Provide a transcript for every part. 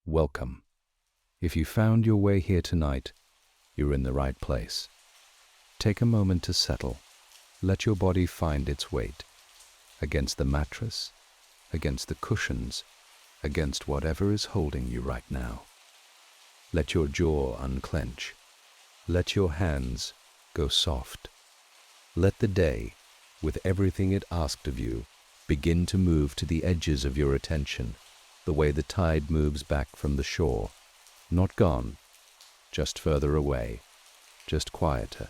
welcome. If you found your way here tonight, you're in the right place. Take a moment to settle. Let your body find its weight. Against the mattress, against the cushions, against whatever is holding you right now. Let your jaw unclench. Let your hands go soft. Let the day, with everything it asked of you, begin to move to the edges of your attention, the way the tide moves back from the shore. Not gone, just further away, just quieter.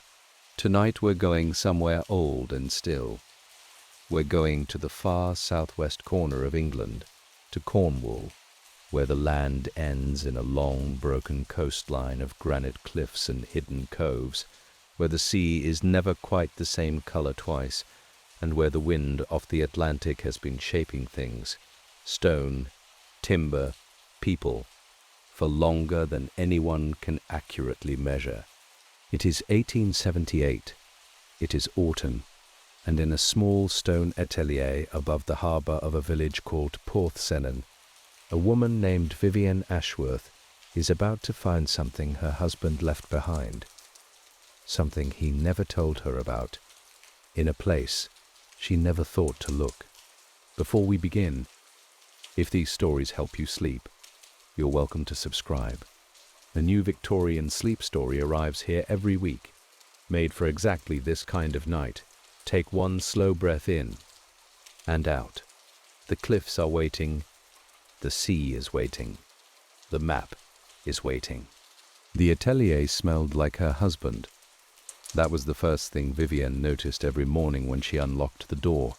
Tonight we're going somewhere old and still. We're going to the far southwest corner of England, to Cornwall, where the land ends in a long, broken coastline of granite cliffs and hidden coves, where the sea is never quite the same color twice, and where the wind off the Atlantic has been shaping things, stone, timber, people, for longer than anyone can accurately measure. It is 1878. It is autumn, and in a small stone atelier above the harbour of a village called Porthsennen, a woman named Vivienne Ashworth is about to find something her husband left behind, something he never told her about, in a place she never thought to look. Before we begin, if these stories help you sleep, you're welcome to subscribe. A new Victorian sleep story arrives here every week, made for exactly this kind of night. Take one slow breath in and out. The cliffs are waiting. The sea is waiting. The map is waiting. The atelier smelled like her husband. That was the first thing Vivienne noticed every morning when she unlocked the door.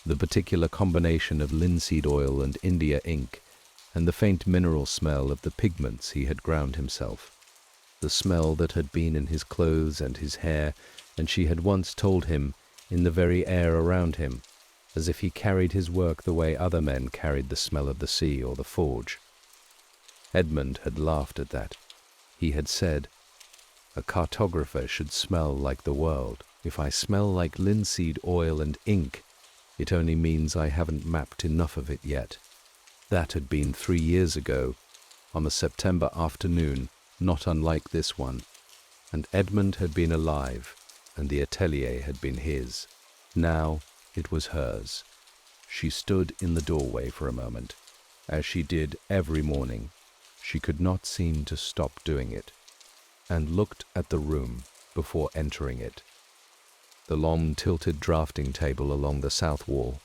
The particular combination of linseed oil and India ink, and the faint mineral smell of the pigments he had ground himself. The smell that had been in his clothes and his hair, and she had once told him, in the very air around him, as if he carried his work the way other men carried the smell of the sea or the forge. Edmund had laughed at that. He had said, "A cartographer should smell like the world. If I smell like linseed oil and ink, it only means I haven't mapped enough of it yet." That had been 3 years ago, on a September afternoon not unlike this one, and Edmund had been alive, and the atelier had been his. Now it was hers. She stood in the doorway for a moment, as she did every morning. She could not seem to stop doing it, and looked at the room before entering it. The long tilted drafting table along the south wall,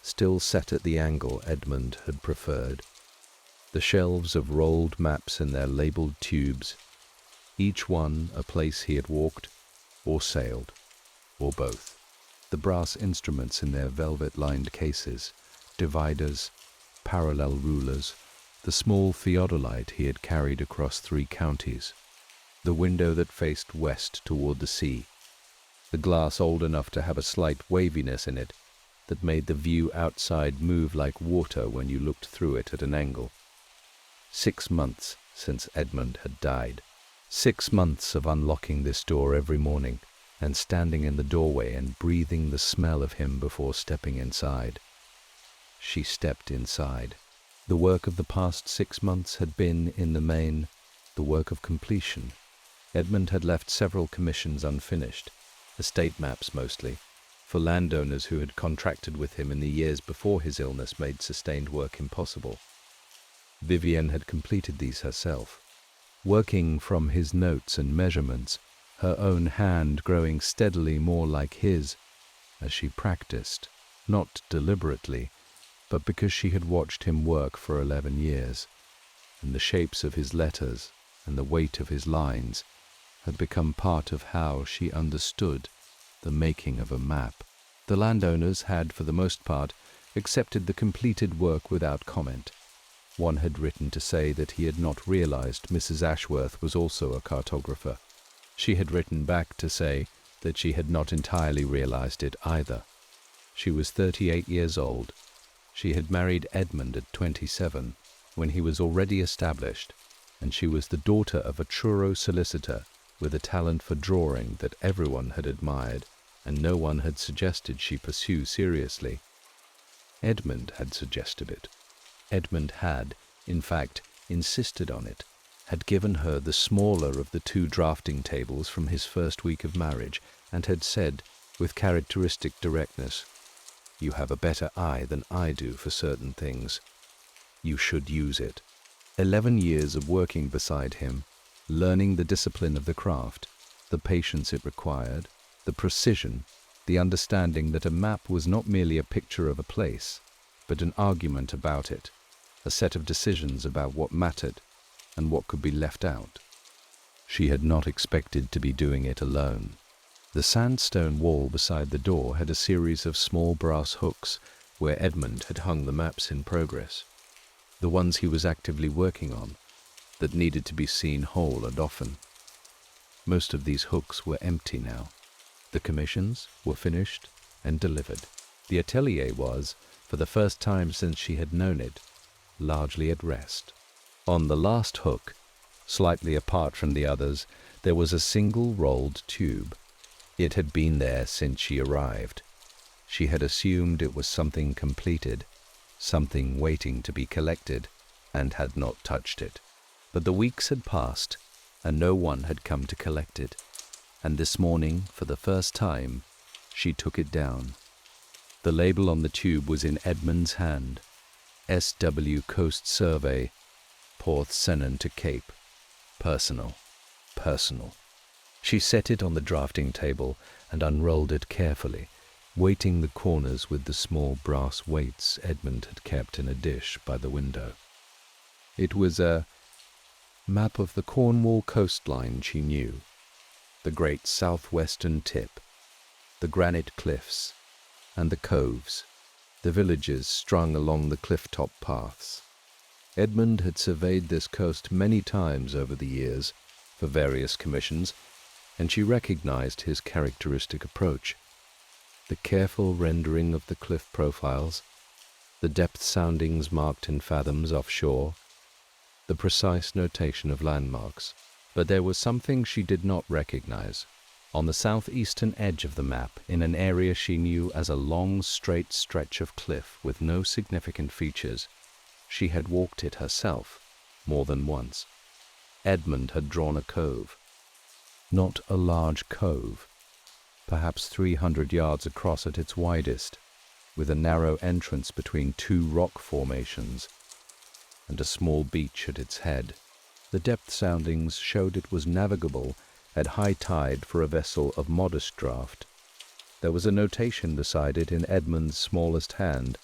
still set at the angle Edmund had preferred. The shelves of rolled maps in their labelled tubes, each one a place he had walked, or sailed, or both. The brass instruments in their velvet-lined cases, dividers, parallel rulers, the small theodolite he had carried across 3 counties, the window that faced west toward the sea, the glass old enough to have a slight waviness in it that made the view outside move like water when you looked through it at an angle. 6 months since Edmund had died. 6 months of unlocking this door every morning and standing in the doorway and breathing the smell of him before stepping inside. She stepped inside. The work of the past 6 months had been, in the main, the work of completion. Edmund had left several commissions unfinished, estate maps mostly, for landowners who had contracted with him in the years before his illness made sustained work impossible. Vivienne had completed these herself, working from his notes and measurements, her own hand growing steadily more like his as she practiced, not deliberately, but because she had watched him work for 11 years, and the shapes of his letters and the weight of his lines had become part of how she understood the making of a map. The landowners had, for the most part, accepted the completed work without comment. One had written to say that he had not realized Mrs. Ashworth was also a cartographer. She had written back to say that she had not entirely realized it either. She was 38 years old. She had married Edmund at 27, when he was already established, and she was the daughter of a Truro solicitor with a talent for drawing that everyone had admired, and no one had suggested she pursue seriously. Edmund had suggested it. Edmund had, in fact, insisted on it, had given her the smaller of the 2 drafting tables from his first week of marriage, and had said, with characteristic directness, "You have a better eye than I do for certain things. You should use it." 11 years of working beside him, learning the discipline of the craft, the patience it required, the precision, the understanding that a map was not merely a picture of a place, but an argument about it, a set of decisions about what mattered and what could be left out. She had not expected to be doing it alone. The sandstone wall beside the door had a series of small brass hooks where Edmund had hung the maps in progress, the ones he was actively working on, that needed to be seen whole and often. Most of these hooks were empty now. The commissions were finished and delivered. The atelier was, for the first time since she had known it, largely at rest. On the last hook, slightly apart from the others, there was a single rolled tube. It had been there since she arrived. She had assumed it was something completed, something waiting to be collected, and had not touched it. But the weeks had passed, and no one had come to collect it, and this morning, for the first time, she took it down. The label on the tube was in Edmund's hand, S.W. Coast Survey, Porthsennen to Cape. Personal. Personal. She set it on the drafting table and unrolled it carefully, weighting the corners with the small brass weights Edmund had kept in a dish by the window. It was a map of the Cornwall coastline she knew, the great southwestern tip, the granite cliffs, and the coves, the villages strung along the cliff-top paths. Edmund had surveyed this coast many times over the years for various commissions, and she recognized his characteristic approach. The careful rendering of the cliff profiles, the depth soundings marked in fathoms offshore, the precise notation of landmarks. But there was something she did not recognize. On the southeastern edge of the map, in an area she knew as a long, straight stretch of cliff with no significant features, she had walked it herself more than once. Edmund had drawn a cove. Not a large cove, perhaps 300 yards across at its widest, with a narrow entrance between 2 rock formations and a small beach at its head. The depth soundings showed it was navigable at high tide for a vessel of modest draft. There was a notation beside it in Edmund's smallest hand,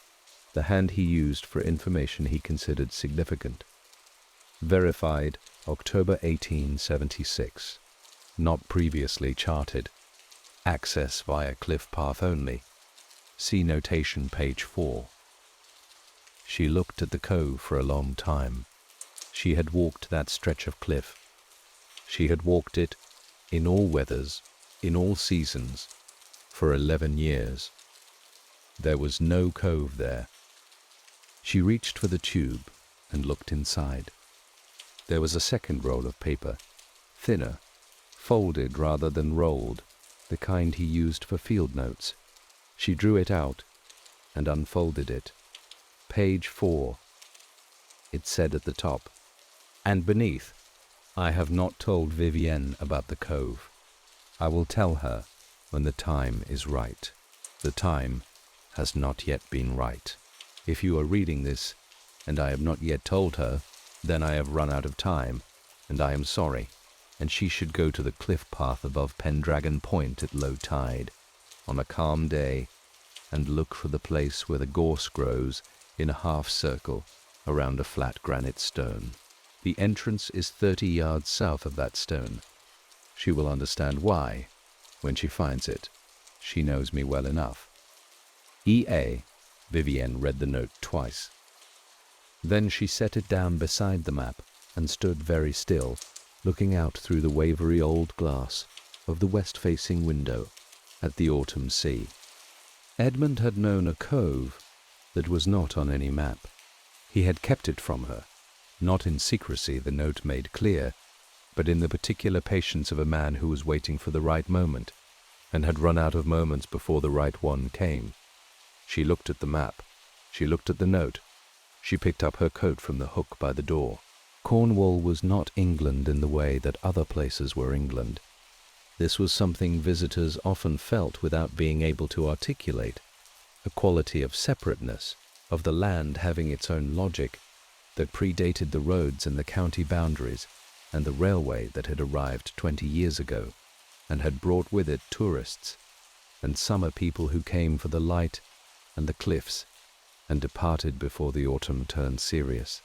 the hand he used for information he considered significant. Verified October 1876. Not previously charted. Access via cliff path only. See notation page 4. She looked at the cove for a long time. She had walked that stretch of cliff. She had walked it in all weathers, in all seasons, for 11 years. There was no cove there. She reached for the tube and looked inside. There was a second roll of paper, thinner, folded rather than rolled, the kind he used for field notes. She drew it out and unfolded it. Page 4. It said at the top, and beneath, "I have not told Vivienne about the cove. I will tell her when the time is right. The time has not yet been right. If you are reading this, and I have not yet told her, then I have run out of time, and I am sorry, and she should go to the cliff path above Pendragon Point at low tide, on a calm day, and look for the place where the gorse grows in a half circle around a flat granite stone. The entrance is 30 yards south of that stone. She will understand why when she finds it. She knows me well enough." E.A. Vivienne read the note twice. Then she set it down beside the map and stood very still, looking out through the wavery old glass of the west-facing window at the autumn sea. Edmund had known a cove that was not on any map. He had kept it from her, not in secrecy, the note made clear, but in the particular patience of a man who was waiting for the right moment, and had run out of moments before the right one came. She looked at the map. She looked at the note. She picked up her coat from the hook by the door. Cornwall was not England in the way that other places were England. This was something visitors often felt without being able to articulate, a quality of separateness, of the land having its own logic, that predated the roads and the county boundaries and the railway that had arrived 20 years ago and had brought with it tourists and summer people who came for the light and the cliffs and departed before the autumn turned serious.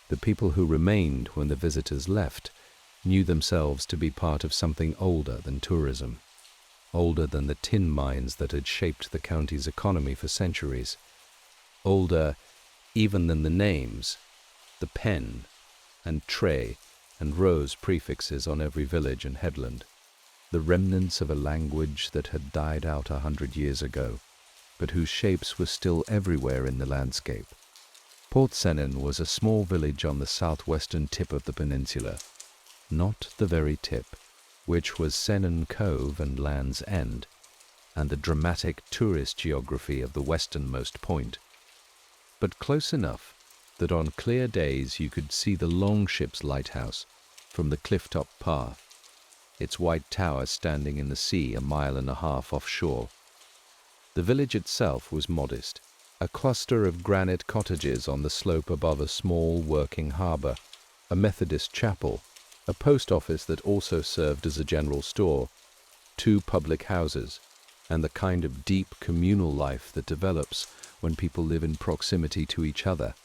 The people who remained when the visitors left knew themselves to be part of something older than tourism, older than the tin mines that had shaped the county's economy for centuries, older even than the names, the pen and tray and rose prefixes on every village and headland, the remnants of a language that had died out 100 years ago, but whose shapes were still everywhere in the landscape. Porthsennen was a small village on the southwestern tip of the peninsula, not the very tip, which was Sennen Cove and Land's End, and the dramatic tourist geography of the westernmost point, but close enough that on clear days you could see the Longship's lighthouse from the cliff-top path, its white tower standing in the sea 1.5 miles offshore. The village itself was modest, a cluster of granite cottages on the slope above a small working harbour, a Methodist chapel, a post office that also served as a general store, 2 public houses, and the kind of deep communal life that develops when people live in proximity to each other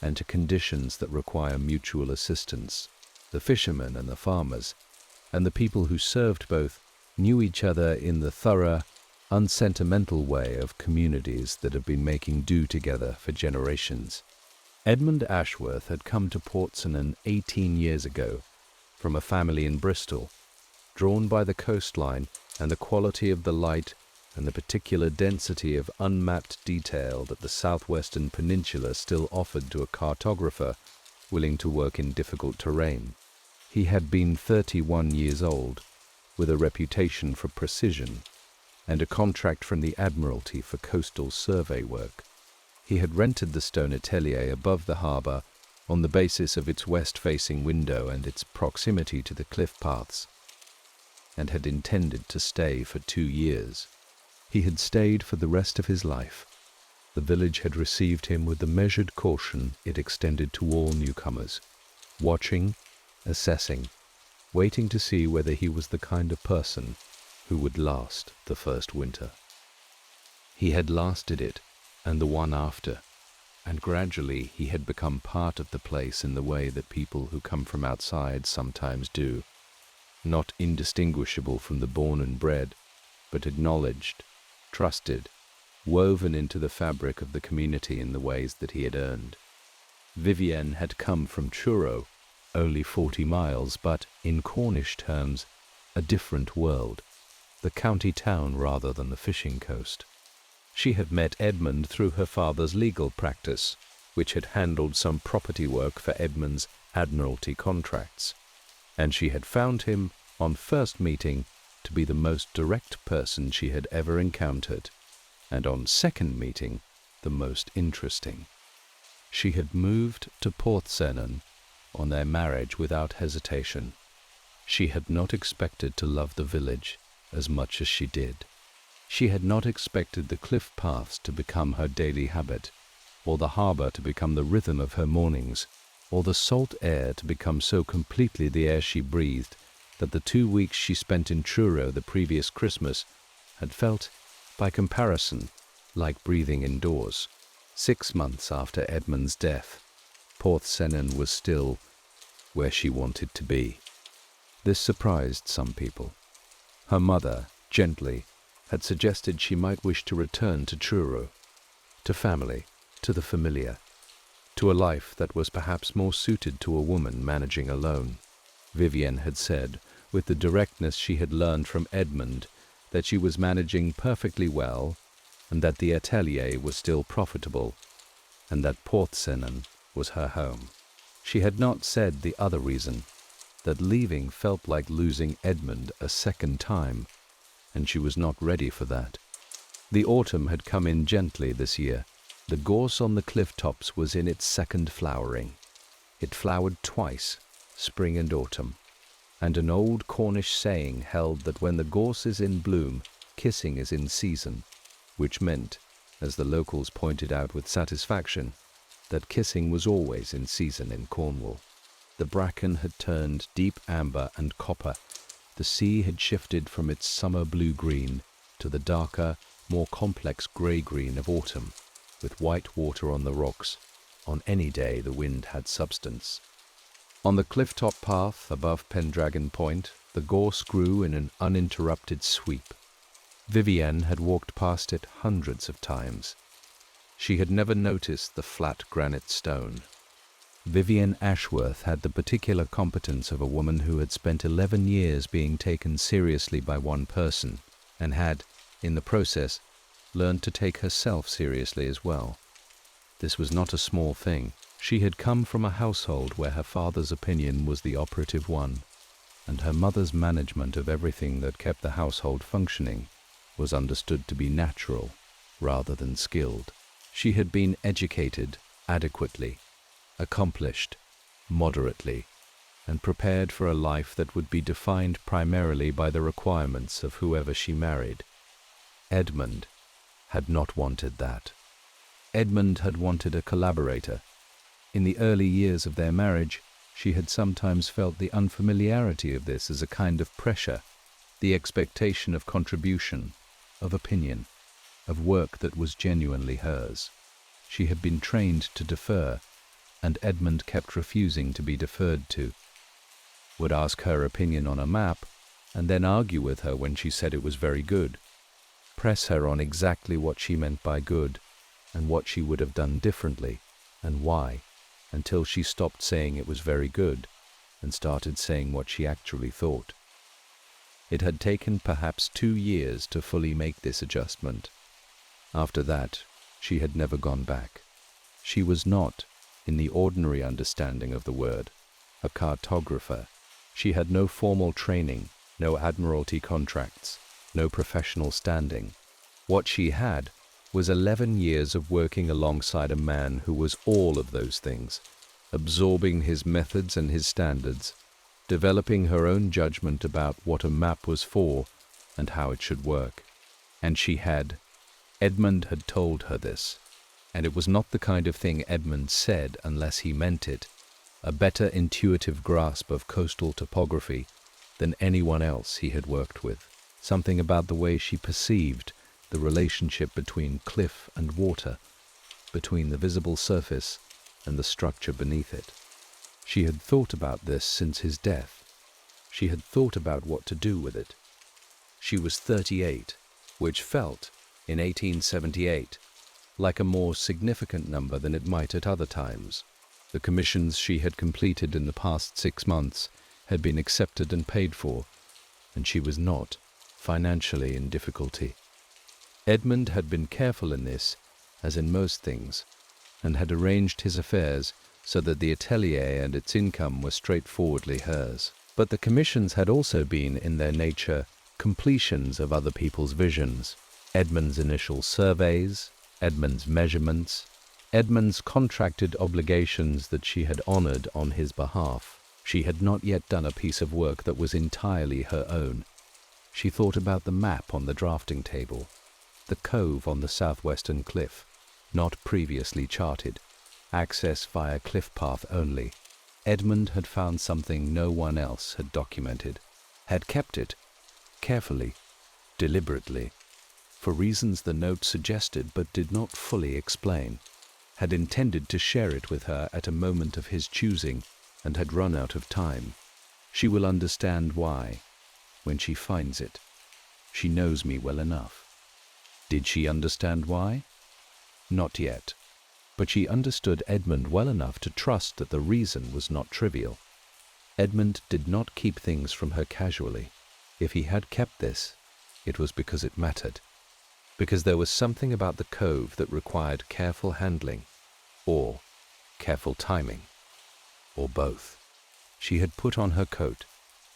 and to conditions that require mutual assistance. The fishermen and the farmers, and the people who served both, knew each other in the thorough, unsentimental way of communities that have been making do together for generations. Edmund Ashworth had come to Porthsennen 18 years ago from a family in Bristol, drawn by the coastline and the quality of the light and the particular density of unmapped detail that the southwestern peninsula still offered to a cartographer willing to work in difficult terrain. He had been 31 years old, with a reputation for precision, and a contract from the Admiralty for coastal survey work. He had rented the stone atelier above the harbour on the basis of its west-facing window and its proximity to the cliff paths, and had intended to stay for 2 years. He had stayed for the rest of his life. The village had received him with the measured caution it extended to all newcomers, watching, assessing, waiting to see whether he was the kind of person who would last the first winter. He had lasted it, and the one after, and gradually he had become part of the place in the way that people who come from outside sometimes do, not indistinguishable from the born and bred, but acknowledged, trusted, woven into the fabric of the community in the ways that he had earned. Vivienne had come from Truro, only 40 miles, but, in Cornish terms, a different world, the county town rather than the fishing coast. She had met Edmund through her father's legal practice, which had handled some property work for Edmund's Admiralty contracts, and she had found him, on first meeting, to be the most direct person she had ever encountered, and on second meeting, the most interesting. She had moved to Porthsennen on their marriage without hesitation. She had not expected to love the village as much as she did. She had not expected the cliff paths to become her daily habit, or the harbour to become the rhythm of her mornings, or the salt air to become so completely the air she breathed that the 2 weeks she spent in Truro the previous Christmas had felt, by comparison, like breathing indoors. 6 months after Edmund's death, Porthsennen was still where she wanted to be. This surprised some people. Her mother, gently, had suggested she might wish to return to Truro, to family, to the familiar, to a life that was perhaps more suited to a woman managing alone. Vivienne had said, with the directness she had learned from Edmund, that she was managing perfectly well, and that the atelier was still profitable, and that Porthsennen was her home. She had not said the other reason, that leaving felt like losing Edmund a second time, and she was not ready for that. The autumn had come in gently this year. The gorse on the cliff tops was in its second flowering. It flowered twice, spring and autumn, and an old Cornish saying held that when the gorse is in bloom, kissing is in season, which meant, as the locals pointed out with satisfaction, that kissing was always in season in Cornwall. The bracken had turned deep amber and copper. The sea had shifted from its summer blue-green to the darker, more complex grey-green of autumn, with white water on the rocks. On any day the wind had substance. On the cliff-top path above Pendragon Point, the gorse grew in an uninterrupted sweep. Vivienne had walked past it hundreds of times. She had never noticed the flat granite stone. Vivienne Ashworth had the particular competence of a woman who had spent 11 years being taken seriously by one person, and had, in the process, learned to take herself seriously as well. This was not a small thing. She had come from a household where her father's opinion was the operative one, and her mother's management of everything that kept the household functioning was understood to be natural rather than skilled. She had been educated adequately, accomplished moderately, and prepared for a life that would be defined primarily by the requirements of whoever she married. Edmund had not wanted that. Edmund had wanted a collaborator. In the early years of their marriage, she had sometimes felt the unfamiliarity of this as a kind of pressure, the expectation of contribution, of opinion, of work that was genuinely hers. She had been trained to defer, and Edmund kept refusing to be deferred to. Would ask her opinion on a map, and then argue with her when she said it was very good. Press her on exactly what she meant by good, and what she would have done differently, and why, until she stopped saying it was very good, and started saying what she actually thought. It had taken perhaps 2 years to fully make this adjustment. After that, she had never gone back. She was not, in the ordinary understanding of the word, a cartographer. She had no formal training, no admiralty contracts, no professional standing. What she had was 11 years of working alongside a man who was all of those things, absorbing his methods and his standards, developing her own judgment about what a map was for and how it should work. And Edmund had told her this, and it was not the kind of thing Edmund said unless he meant it, a better intuitive grasp of coastal topography than anyone else he had worked with, something about the way she perceived the relationship between cliff and water, between the visible surface and the structure beneath it. She had thought about this since his death. She had thought about what to do with it. She was 38, which felt, in 1878, like a more significant number than it might at other times. The commissions she had completed in the past 6 months had been accepted and paid for, and she was not financially in difficulty. Edmund had been careful in this, as in most things, and had arranged his affairs so that the atelier and its income were straightforwardly hers. But the commissions had also been, in their nature, completions of other people's visions. Edmund's initial surveys, Edmund's measurements, Edmund's contracted obligations that she had honoured on his behalf. She had not yet done a piece of work that was entirely her own. She thought about the map on the drafting table, the cove on the southwestern cliff, not previously charted, access via cliff path only. Edmund had found something no one else had documented, had kept it, carefully, deliberately, for reasons the note suggested but did not fully explain, had intended to share it with her at a moment of his choosing, and had run out of time. She will understand why, when she finds it. She knows me well enough. Did she understand why? Not yet. But she understood Edmund well enough to trust that the reason was not trivial. Edmund did not keep things from her casually. If he had kept this, it was because it mattered. Because there was something about the cove that required careful handling, or careful timing, or both. She had put on her coat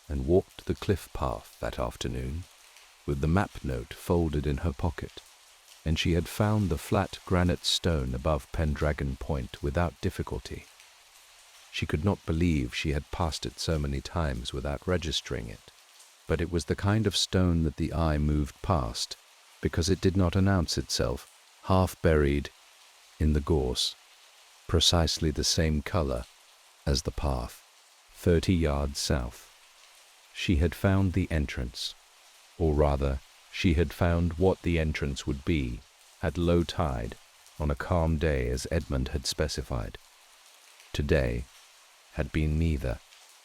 and walked the cliff path that afternoon, with the map note folded in her pocket, and she had found the flat granite stone above Pendragon Point without difficulty. She could not believe she had passed it so many times without registering it. But it was the kind of stone that the eye moved past, because it did not announce itself, half buried in the gorse, precisely the same color as the path, 30 yards south. She had found the entrance, or rather, she had found what the entrance would be at low tide on a calm day as Edmund had specified. Today had been neither.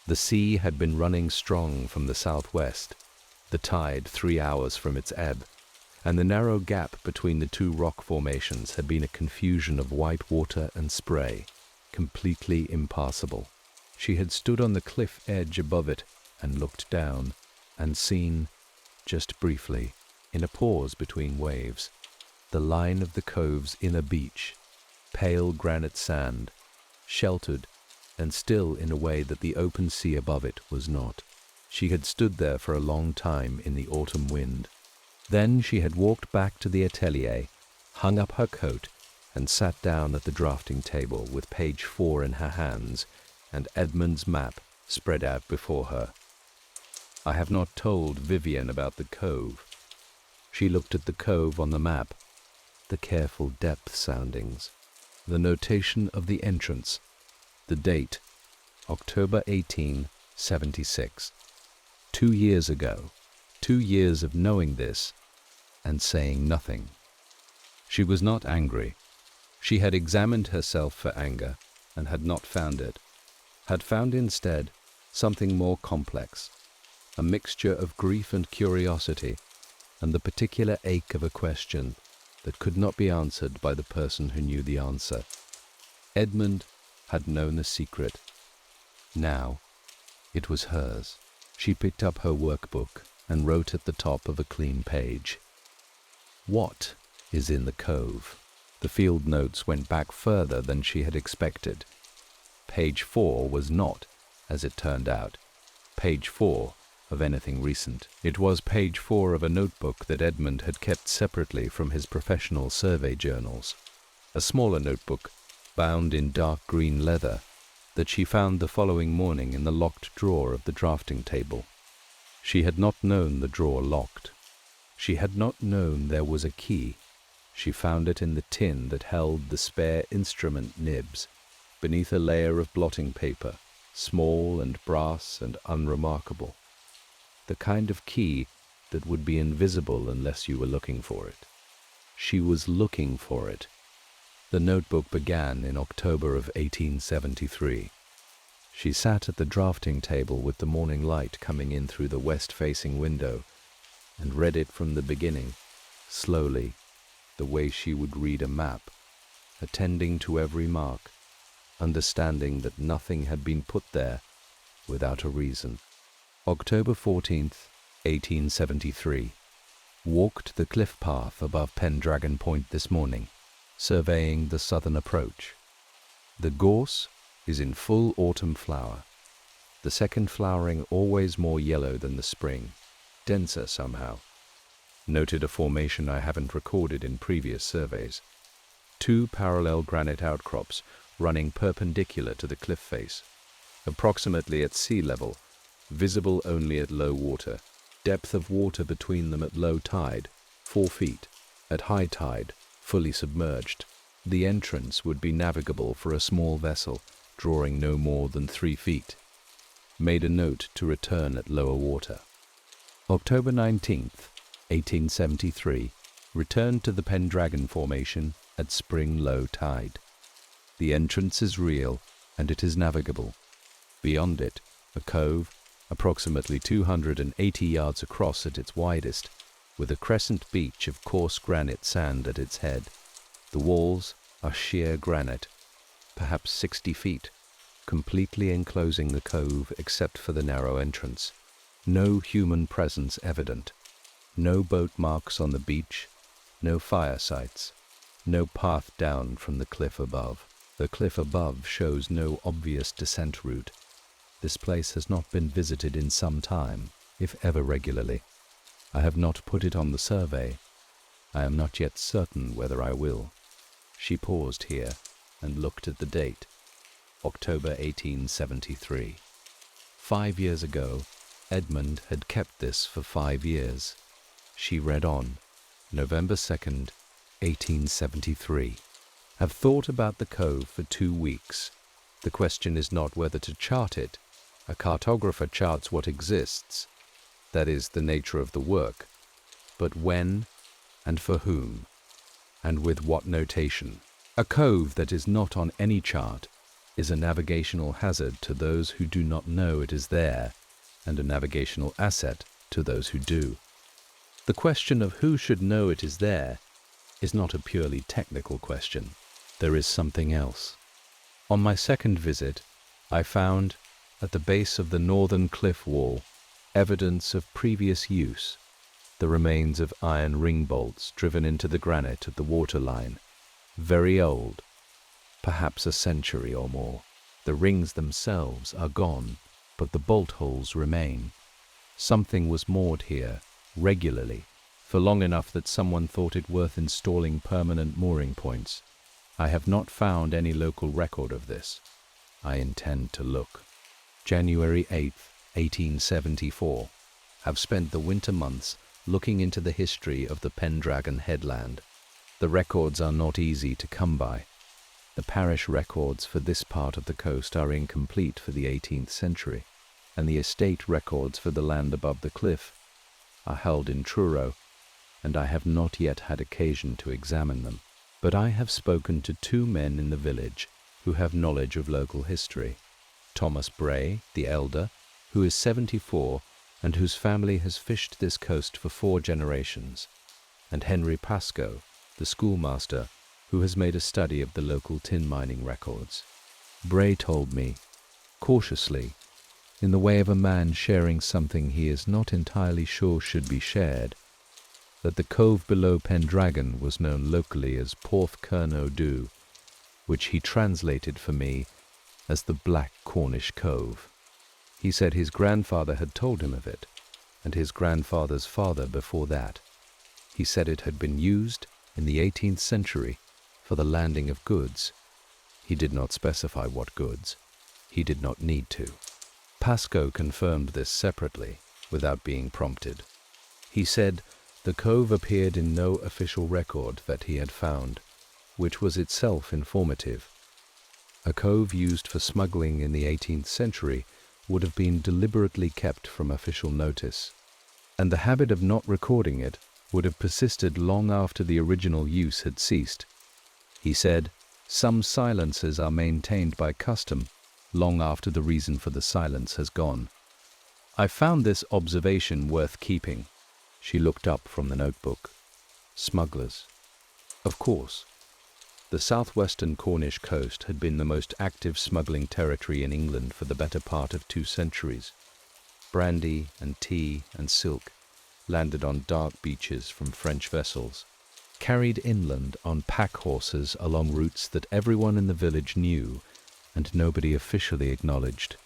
The sea had been running strong from the southwest, the tide 3 hours from its ebb, and the narrow gap between the two rock formations had been a confusion of white water and spray, completely impassable. She had stood on the cliff edge above it and looked down, and seen, just briefly, in a pause between waves, the line of the cove's inner beach, pale granite sand, sheltered and still in a way that the open sea above it was not. She had stood there for a long time in the autumn wind. Then she had walked back to the atelier, hung up her coat, and sat down at the drafting table with page 4 in her hands and Edmund's map spread out before her. I have not told Vivienne about the cove. She looked at the cove on the map, the careful depth soundings, the notation of the entrance, the date, October 1876. 2 years ago, 2 years of knowing this and saying nothing. She was not angry. She had examined herself for anger and had not found it, had found instead something more complex, a mixture of grief and curiosity, and the particular ache of a question that could not be answered by the person who knew the answer. Edmund had known the secret. Now it was hers. She picked up her workbook and wrote at the top of a clean page, "What is in the cove?" The field notes went back further than she had expected. Page 4 was not, as it turned out, page 4 of anything recent. It was page 4 of a notebook that Edmund had kept separately from his professional survey journals, a smaller notebook bound in dark green leather that she found the following morning in the locked drawer of the drafting table. She had not known the drawer locked. She had not known there was a key. She found it in the tin that held the spare instrument nibs, beneath a layer of blotting paper, small and brass and unremarkable. The kind of key that would be invisible unless you were looking for it. She was looking for it. The notebook began in October of 1873. She sat at the drafting table with the morning light coming in through the west-facing window and read it from the beginning, slowly, the way she would read a map, attending to every mark, understanding that nothing had been put there without a reason. October 14th, 1873. Walked the cliff path above Pendragon Point this morning, surveying the southern approach. The gorse is in full autumn flower, the second flowering always more yellow than the spring, denser somehow. Noted a formation I haven't recorded in previous surveys. 2 parallel granite outcrops running perpendicular to the cliff face, approximately at sea level, visible only at low water. Depth of water between them at low tide, 4 feet. At high tide, fully submerged. The entrance would be navigable for a small vessel, drawing no more than 3 feet. Made a note to return at lower water. October 19th, 1873. Returned to the Pendragon Formation at spring low tide. The entrance is real, and it is navigable. Beyond it, a cove, approximately 280 yards across at its widest, with a crescent beach of coarse granite sand at its head. The walls are sheer granite, perhaps 60 feet, completely enclosing the cove except for the narrow entrance. No human presence evident. No boat marks on the beach, no fire sites, no path down from the cliff above. The cliff above shows no obvious descent route. This place has not been visited in some time, if ever regularly. I have not put it on the survey. I am not yet certain whether I will. She paused here and looked at the date. October 1873. 5 years ago, Edmund had kept this for 5 years. She read on. November 2nd, 1873. Have thought about the Cove for 2 weeks. The question is not whether to chart it. A cartographer charts what exists. That is the nature of the work. But when and for whom, and with what notation. A cove that is not on any chart is a navigational hazard to those who do not know it is there, and a navigational asset to those who do. The question of who should know it is there is not a purely technical question. There is something else. On my second visit, I found, at the base of the northern cliff wall, evidence of previous use, the remains of iron ring bolts driven into the granite at the waterline, very old, perhaps a century or more. The rings themselves are gone, but the bolt holes remain. Something was moored here, regularly, for long enough that someone thought it worth installing permanent mooring points. I have not found any local record of this. I intend to look. January 8th, 1874. Have spent the winter months looking into the history of the Pendragon headland. The records are not easy to come by. The parish records for this part of the coast are incomplete for the 18th century, and the estate records for the land above the cliff are held in Truro, and I have not yet had occasion to examine them. But I have spoken to 2 men in the village who have knowledge of local history. Thomas Bray, the elder, who is 74 and whose family has fished this coast for 4 generations, and Henry Pascoe, the schoolmaster, who has made a study of the local tin mining records. Bray told me, cautiously, in the way of a man sharing something he is not entirely sure should be shared, that the cove below Pendragon was known locally as Porth Kernow, which he translated for me as the Black Cornish Cove. He said his grandfather had told him of it, and his grandfather's father before that. He said it had been used in the 18th century for the landing of goods. He did not specify what goods. He did not need to. Pascoe confirmed this separately, without being prompted. He said the cove appeared in no official record that he had found, which was itself informative. A cove used for smuggling in the 18th century would have been deliberately kept from official notice, and the habit of not recording it would have persisted long after the original use had ceased. He said, some silences are maintained by custom long after the reason for the silence has gone. I found this observation worth keeping. She looked up from the notebook. Smugglers. Of course. The southwestern Cornish coast had been the most active smuggling territory in England for the better part of 2 centuries. Brandy and tea and silk landed on dark beaches from French vessels, carried inland on pack horses along routes that everyone in the village knew and nobody officially acknowledged.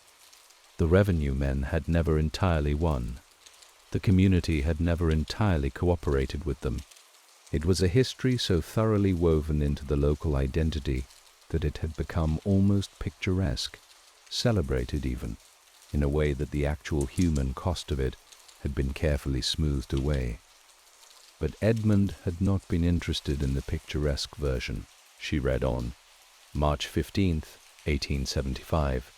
The revenue men had never entirely won. The community had never entirely cooperated with them. It was a history so thoroughly woven into the local identity that it had become almost picturesque, celebrated even, in a way that the actual human cost of it had been carefully smoothed away. But Edmund had not been interested in the picturesque version. She read on. March 15th, 1875.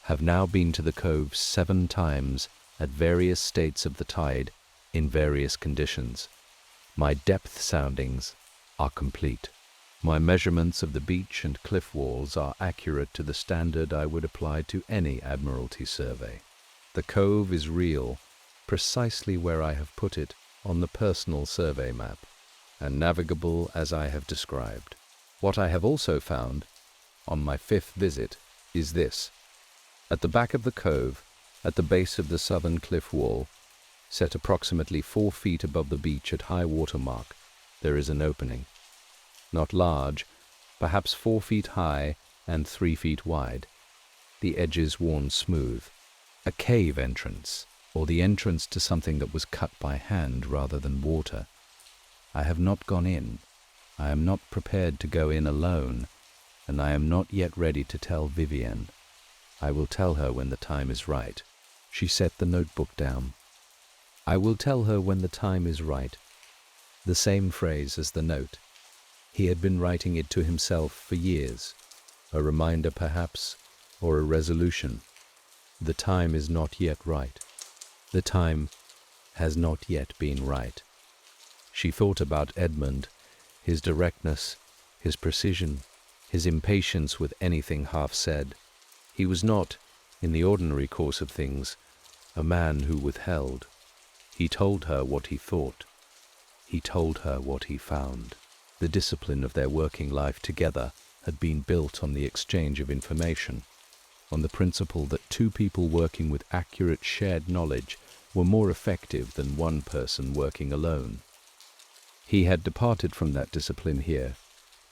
Have now been to the Cove 7 times at various states of the tide, in various conditions. My depth soundings are complete. My measurements of the beach and cliff walls are accurate to the standard I would apply to any Admiralty survey. The cove is real, precisely where I have put it on the personal survey map, and navigable as I have described. What I have also found, on my 5th visit, is this. At the back of the cove, at the base of the southern cliff wall, set approximately 4 feet above the beach at high water mark, there is an opening. Not large, perhaps 4 feet high and 3 feet wide, the edges worn smooth. A cave entrance, or the entrance to something that was cut by hand rather than water. I have not gone in. I am not prepared to go in alone, and I am not yet ready to tell Vivienne. I will tell her when the time is right." She set the notebook down. "I will tell her when the time is right." The same phrase as the note. He had been writing it to himself for years. A reminder, perhaps, or a resolution. The time is not yet right. The time has not yet been right. She thought about Edmund, his directness, his precision, his impatience with anything half said. He was not, in the ordinary course of things, a man who withheld. He told her what he thought. He told her what he found. The discipline of their working life together had been built on the exchange of information, on the principle that two people working with accurate shared knowledge were more effective than one person working alone. He had departed from that discipline here,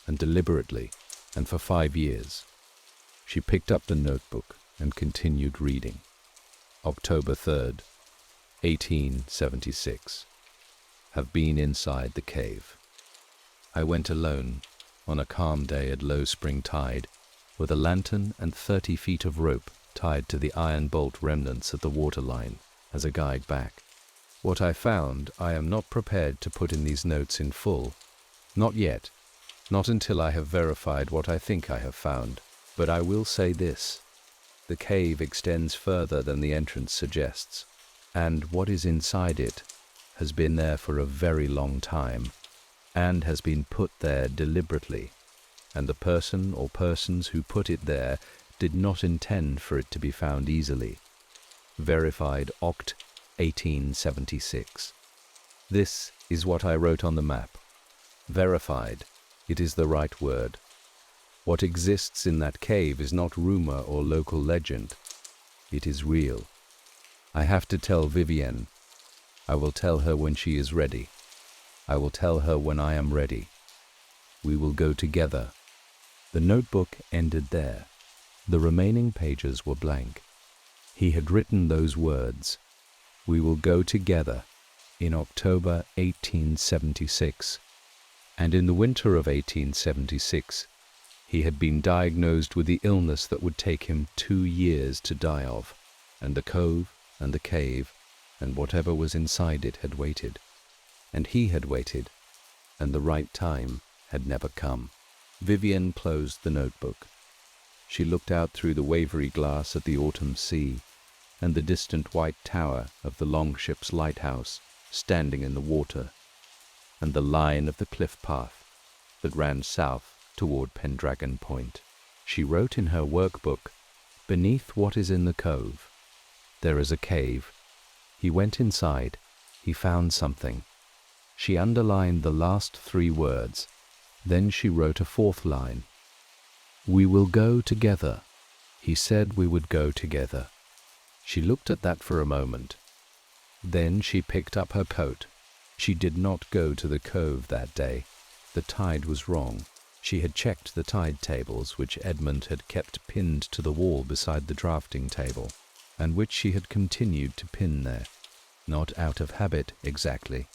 and deliberately, and for 5 years. She picked up the notebook and continued reading. October 3rd, 1876. Have been inside the cave. I went alone, on a calm day at low spring tide, with a lantern and 30 feet of rope tied to the iron bolt remnants at the waterline as a guide back. What I found I am not prepared to put in these notes in full. Not yet. Not until I have verified what I think I have found. But I will say this. The cave extends further than the entrance suggests, and what is inside it has been there for a very long time, and has been put there deliberately, and the person or persons who put it there did not intend for it to be found easily. Verified Oct. 1876. This is what I wrote on the map. Verified. It is the right word. What exists in that cave is not rumor or local legend. It is real. I have to tell Vivienne. I will tell her when she is ready. I will tell her when I am ready. We will go together. The notebook ended there. The remaining pages were blank. He had written those words, "We will go together," in October 1876, and in the winter of 1876, he had been diagnosed with the illness that would take him 2 years to die of, and the cove and the cave and whatever was inside it had waited, and he had waited, and the right time had never come. Vivienne closed the notebook. She looked out through the wavery glass at the autumn sea, and the distant white tower of the Longship's lighthouse standing in the water, and the line of the cliff path that ran south toward Pendragon Point. She wrote in her workbook, "Beneath what is in the cove, there is a cave. He went inside. He found something." She underlined the last 3 words. Then she wrote a 4th line. "We will go together. He said we would go together." She looked at that for a moment. Then she picked up her coat. She did not go to the cove that day. The tide was wrong. She had checked the tide tables which Edmund had kept pinned to the wall beside the drafting table, and which she had continued to pin there, not out of habit exactly,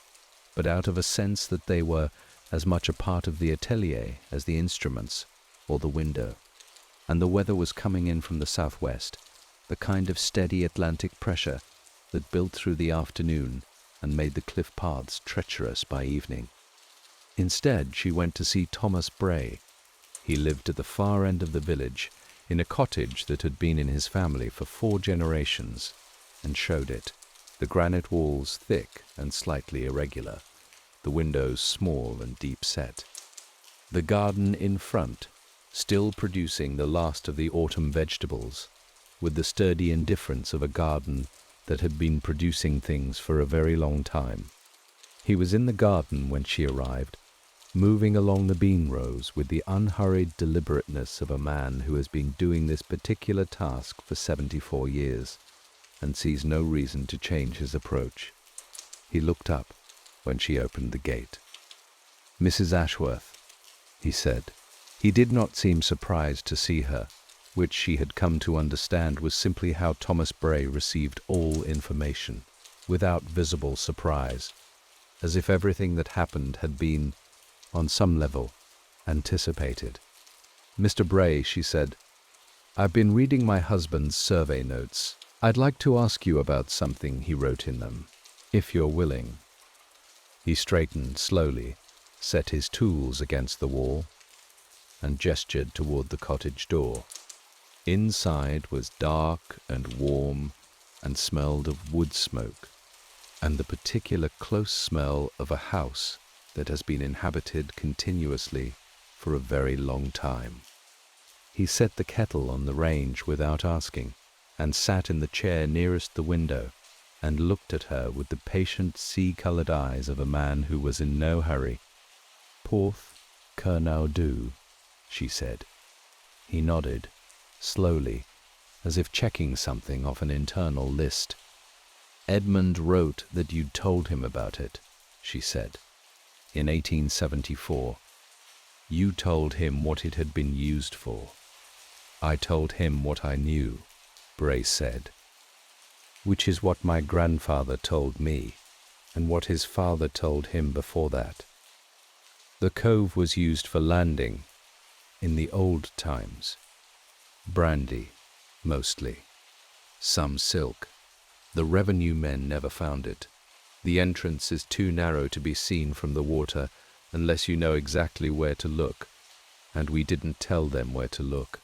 but out of a sense that they were as much a part of the atelier as the instruments or the window. And the weather was coming in from the southwest, the kind of steady Atlantic pressure that built through the afternoon and made the cliff paths treacherous by evening. Instead, she went to see Thomas Bray. He lived at the far end of the village, in a cottage that had been in his family for 4 generations, and showed it, the granite walls thick and slightly irregular, the windows small and deep set. The garden in front, still producing the last of the autumn vegetables, with the sturdy indifference of a garden that had been producing things for a very long time. He was in the garden when she arrived, moving along the bean rows with the unhurried deliberateness of a man who has been doing this particular task for 74 years and sees no reason to change his approach. He looked up when she opened the gate. "Mrs. Ashworth," he said. He did not seem surprised to see her, which she had come to understand was simply how Thomas Bray received all information, without visible surprise, as if everything that happened had been, on some level, anticipated. "Mr. Bray," she said, "I've been reading my husband's survey notes. I'd like to ask you about something he wrote in them, if you're willing." He straightened slowly, set his tools against the wall, and gestured toward the cottage door. Inside was dark and warm and smelled of wood smoke, and the particular close smell of a house that has been inhabited continuously for a very long time. He set the kettle on the range without asking, and sat in the chair nearest the window, and looked at her with the patient sea-coloured eyes of a man who was in no hurry. "Porth Kernow, she said. He nodded, slowly, as if checking something off an internal list. "Edmund wrote that you'd told him about it," she said, "in 1874. You told him what it had been used for." "I told him what I knew," Bray said, "which is what my grandfather told me, and what his father told him before that. The cove was used for landing in the old times. Brandy, mostly. Some silk. The revenue men never found it. The entrance is too narrow to be seen from the water unless you know exactly where to look, and we didn't tell them where to look."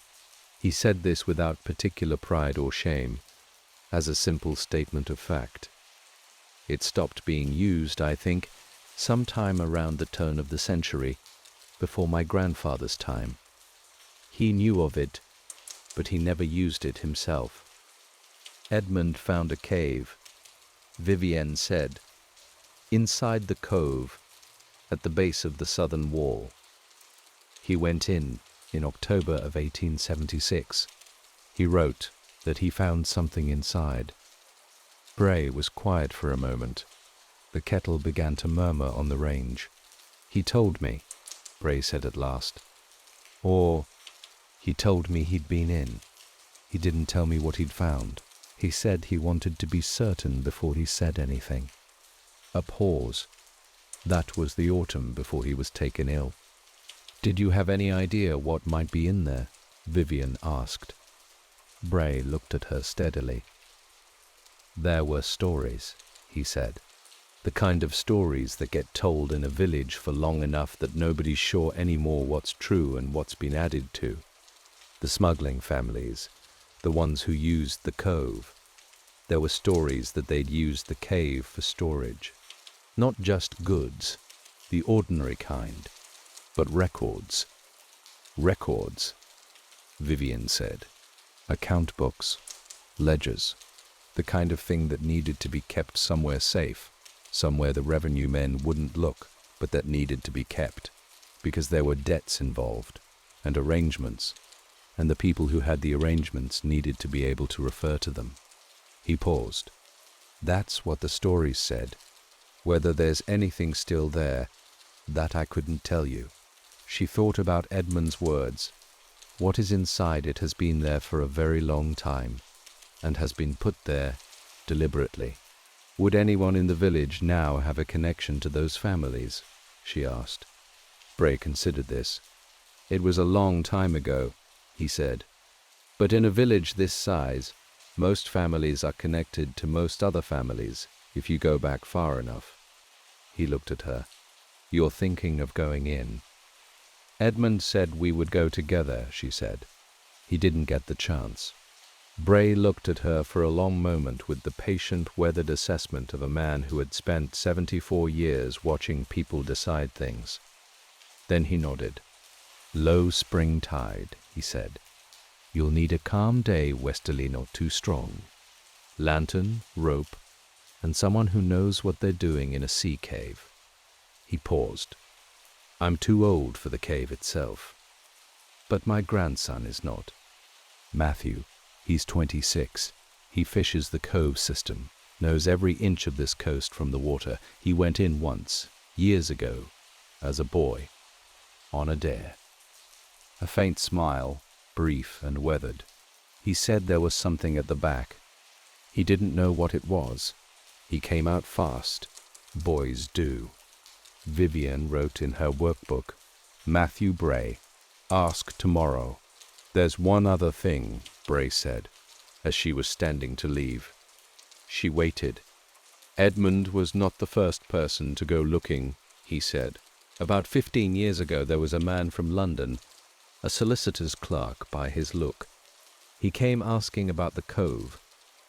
He said this without particular pride or shame, as a simple statement of fact. It stopped being used, I think, sometime around the turn of the century, before my grandfather's time. He knew of it, but he never used it himself. "Edmund found a cave," Vivienne said, "inside the cove, at the base of the southern wall. He went in October of 1876. He wrote that he found something inside." Bray was quiet for a moment. The kettle began to murmur on the range. "He told me," Bray said at last. "Or he told me he'd been in. He didn't tell me what he'd found. He said he wanted to be certain before he said anything." A pause. That was the autumn before he was taken ill. "Did you have any idea what might be in there?" Vivienne asked. Bray looked at her steadily. "There were stories," he said. "The kind of stories that get told in a village for long enough that nobody's sure anymore what's true and what's been added to. The smuggling families, the ones who used the cove. There were stories that they'd used the cave for storage. Not just goods, the ordinary kind, but records." "Records," Vivienne said. "Account books, ledgers, the kind of thing that needed to be kept somewhere safe, somewhere the revenue men wouldn't look, but that needed to be kept, because there were debts involved, and arrangements, and the people who had the arrangements needed to be able to refer to them." He paused. "That's what the stories said. Whether there's anything still there, that I couldn't tell you." She thought about Edmund's words. What is inside it has been there for a very long time, and has been put there deliberately. Would anyone in the village now have a connection to those families? She asked. Bray considered this. "It was a long time ago," he said. "But in a village this size, most families are connected to most other families if you go back far enough." He looked at her. "You're thinking of going in?" "Edmund said we would go together," she said. "He didn't get the chance." Bray looked at her for a long moment with the patient, weathered assessment of a man who had spent 74 years watching people decide things. Then he nodded. "Low spring tide," he said. "You'll need a calm day, westerly not too strong. Lantern, rope, and someone who knows what they're doing in a sea cave." He paused. "I'm too old for the cave itself. But my grandson is not. Matthew, he's 26. He fishes the Cove system, knows every inch of this coast from the water. He went in once, years ago, as a boy, on a dare." A faint smile, brief and weathered. "He said there was something at the back. He didn't know what it was. He came out fast. Boys do." Vivienne wrote in her workbook, "Matthew Bray, Ask tomorrow. There's one other thing, Bray said, as she was standing to leave. She waited. Edmund was not the first person to go looking, he said. About 15 years ago there was a man from London, a solicitor's clerk by his look. He came asking about the Cove.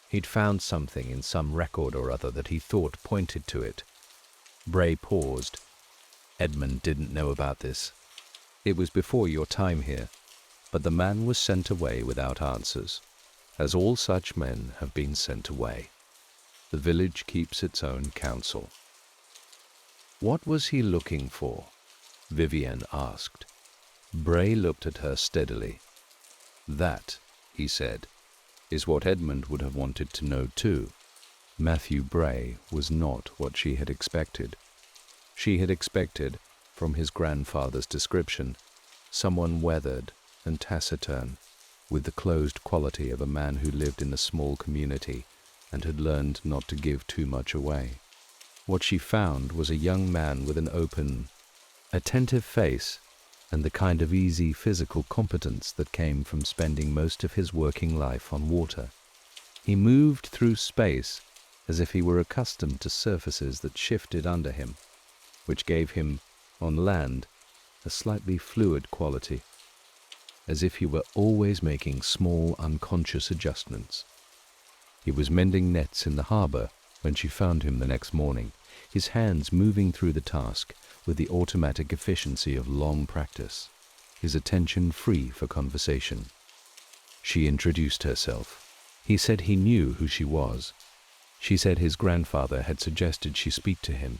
He'd found something in some record or other that he thought pointed to it. Bray paused. Edmund didn't know about this. It was before your time here, but the man was sent away without answers, as all such men have been sent away. The village keeps its own counsel. What was he looking for? Vivienne asked. Bray looked at her steadily. That, he said, is what Edmund would have wanted to know too. Matthew Bray was not what she had expected. She had expected, from his grandfather's description, someone weathered and taciturn, with the closed quality of a man who lived in a small community and had learned not to give too much away. What she found was a young man with an open, attentive face and the kind of easy physical competence that came from spending most of his working life on water. He moved through space as if he were accustomed to surfaces that shifted under him, which gave him, on land, a slightly fluid quality, as if he were always making small, unconscious adjustments. He was mending nets in the harbour when she found him the next morning, his hands moving through the task with the automatic efficiency of long practice, his attention free for conversation. She introduced herself. He said he knew who she was. She said his grandfather had suggested she speak to him.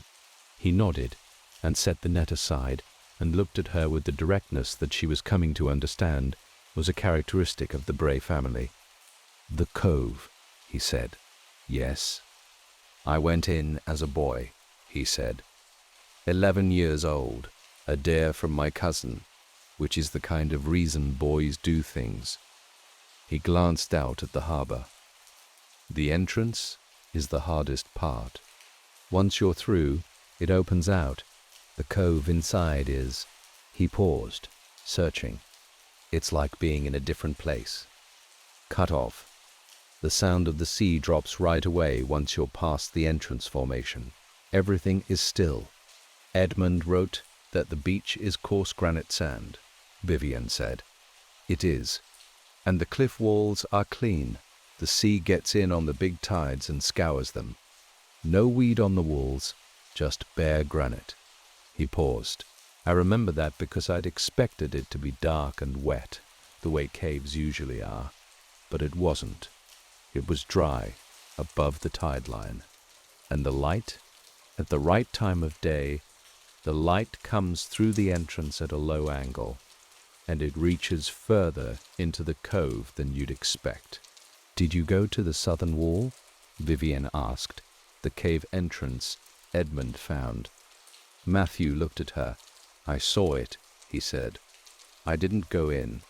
He nodded and set the net aside and looked at her with the directness that she was coming to understand was a characteristic of the Bray family. "The Cove," he said. "Yes. I went in as a boy," he said. 11 years old, a dare from my cousin, which is the kind of reason boys do things. He glanced out at the harbour. The entrance is the hardest part. Once you're through, it opens out. The cove inside is... He paused, searching. It's like being in a different place. Cut off. The sound of the sea drops right away once you're past the entrance formation. Everything is still. Edmund wrote that the beach is coarse granite sand, Vivienne said. It is. And the cliff walls are clean. The sea gets in on the big tides and scours them. No weed on the walls, just bare granite. He paused. I remember that because I'd expected it to be dark and wet, the way caves usually are. But it wasn't. It was dry, above the tide line. And the light, at the right time of day, the light comes through the entrance at a low angle, and it reaches further into the cove than you'd expect. Did you go to the southern wall? Vivienne asked. The cave entrance Edmund found. Matthew looked at her. I saw it, he said. I didn't go in.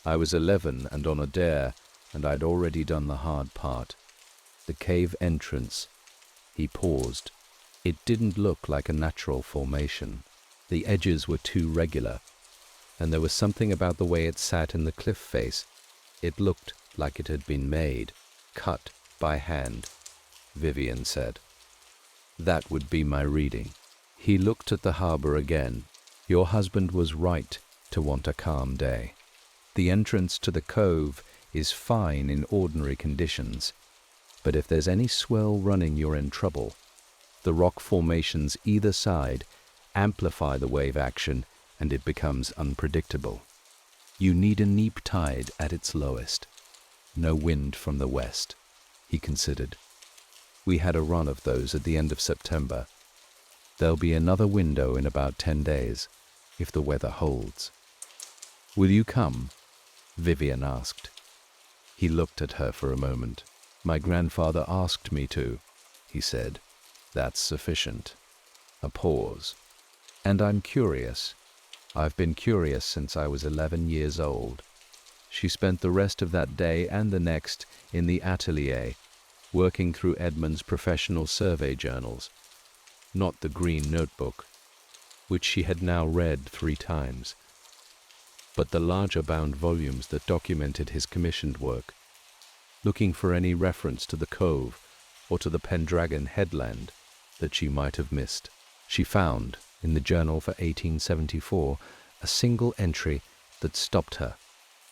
I was 11 and on a dare, and I'd already done the hard part. The cave entrance. He paused. It didn't look like a natural formation. The edges were too regular, and there was something about the way it sat in the cliff face. It looked like it had been made, cut by hand, Vivienne said. That would be my reading. He looked at the harbour again. Your husband was right to want a calm day. The entrance to the cove is fine in ordinary conditions, but if there's any swell running, you're in trouble. The rock formations either side amplify the wave action, and it becomes unpredictable. You need a neap tide at its lowest. No wind from the west, he considered. We had a run of those at the end of September. There'll be another window in about 10 days, if the weather holds. Will you come? Vivienne asked. He looked at her for a moment. My grandfather asked me to, he said. That's sufficient. A pause. And I'm curious. I've been curious since I was 11 years old. She spent the rest of that day and the next in the atelier, working through Edmund's professional survey journals, not the green notebook, which she had now read 3 times. but the larger bound volumes that documented his commissioned work, looking for any reference to the Cove or to the Pendragon headland that she might have missed. She found, in the journal for 1874, a single entry that stopped her.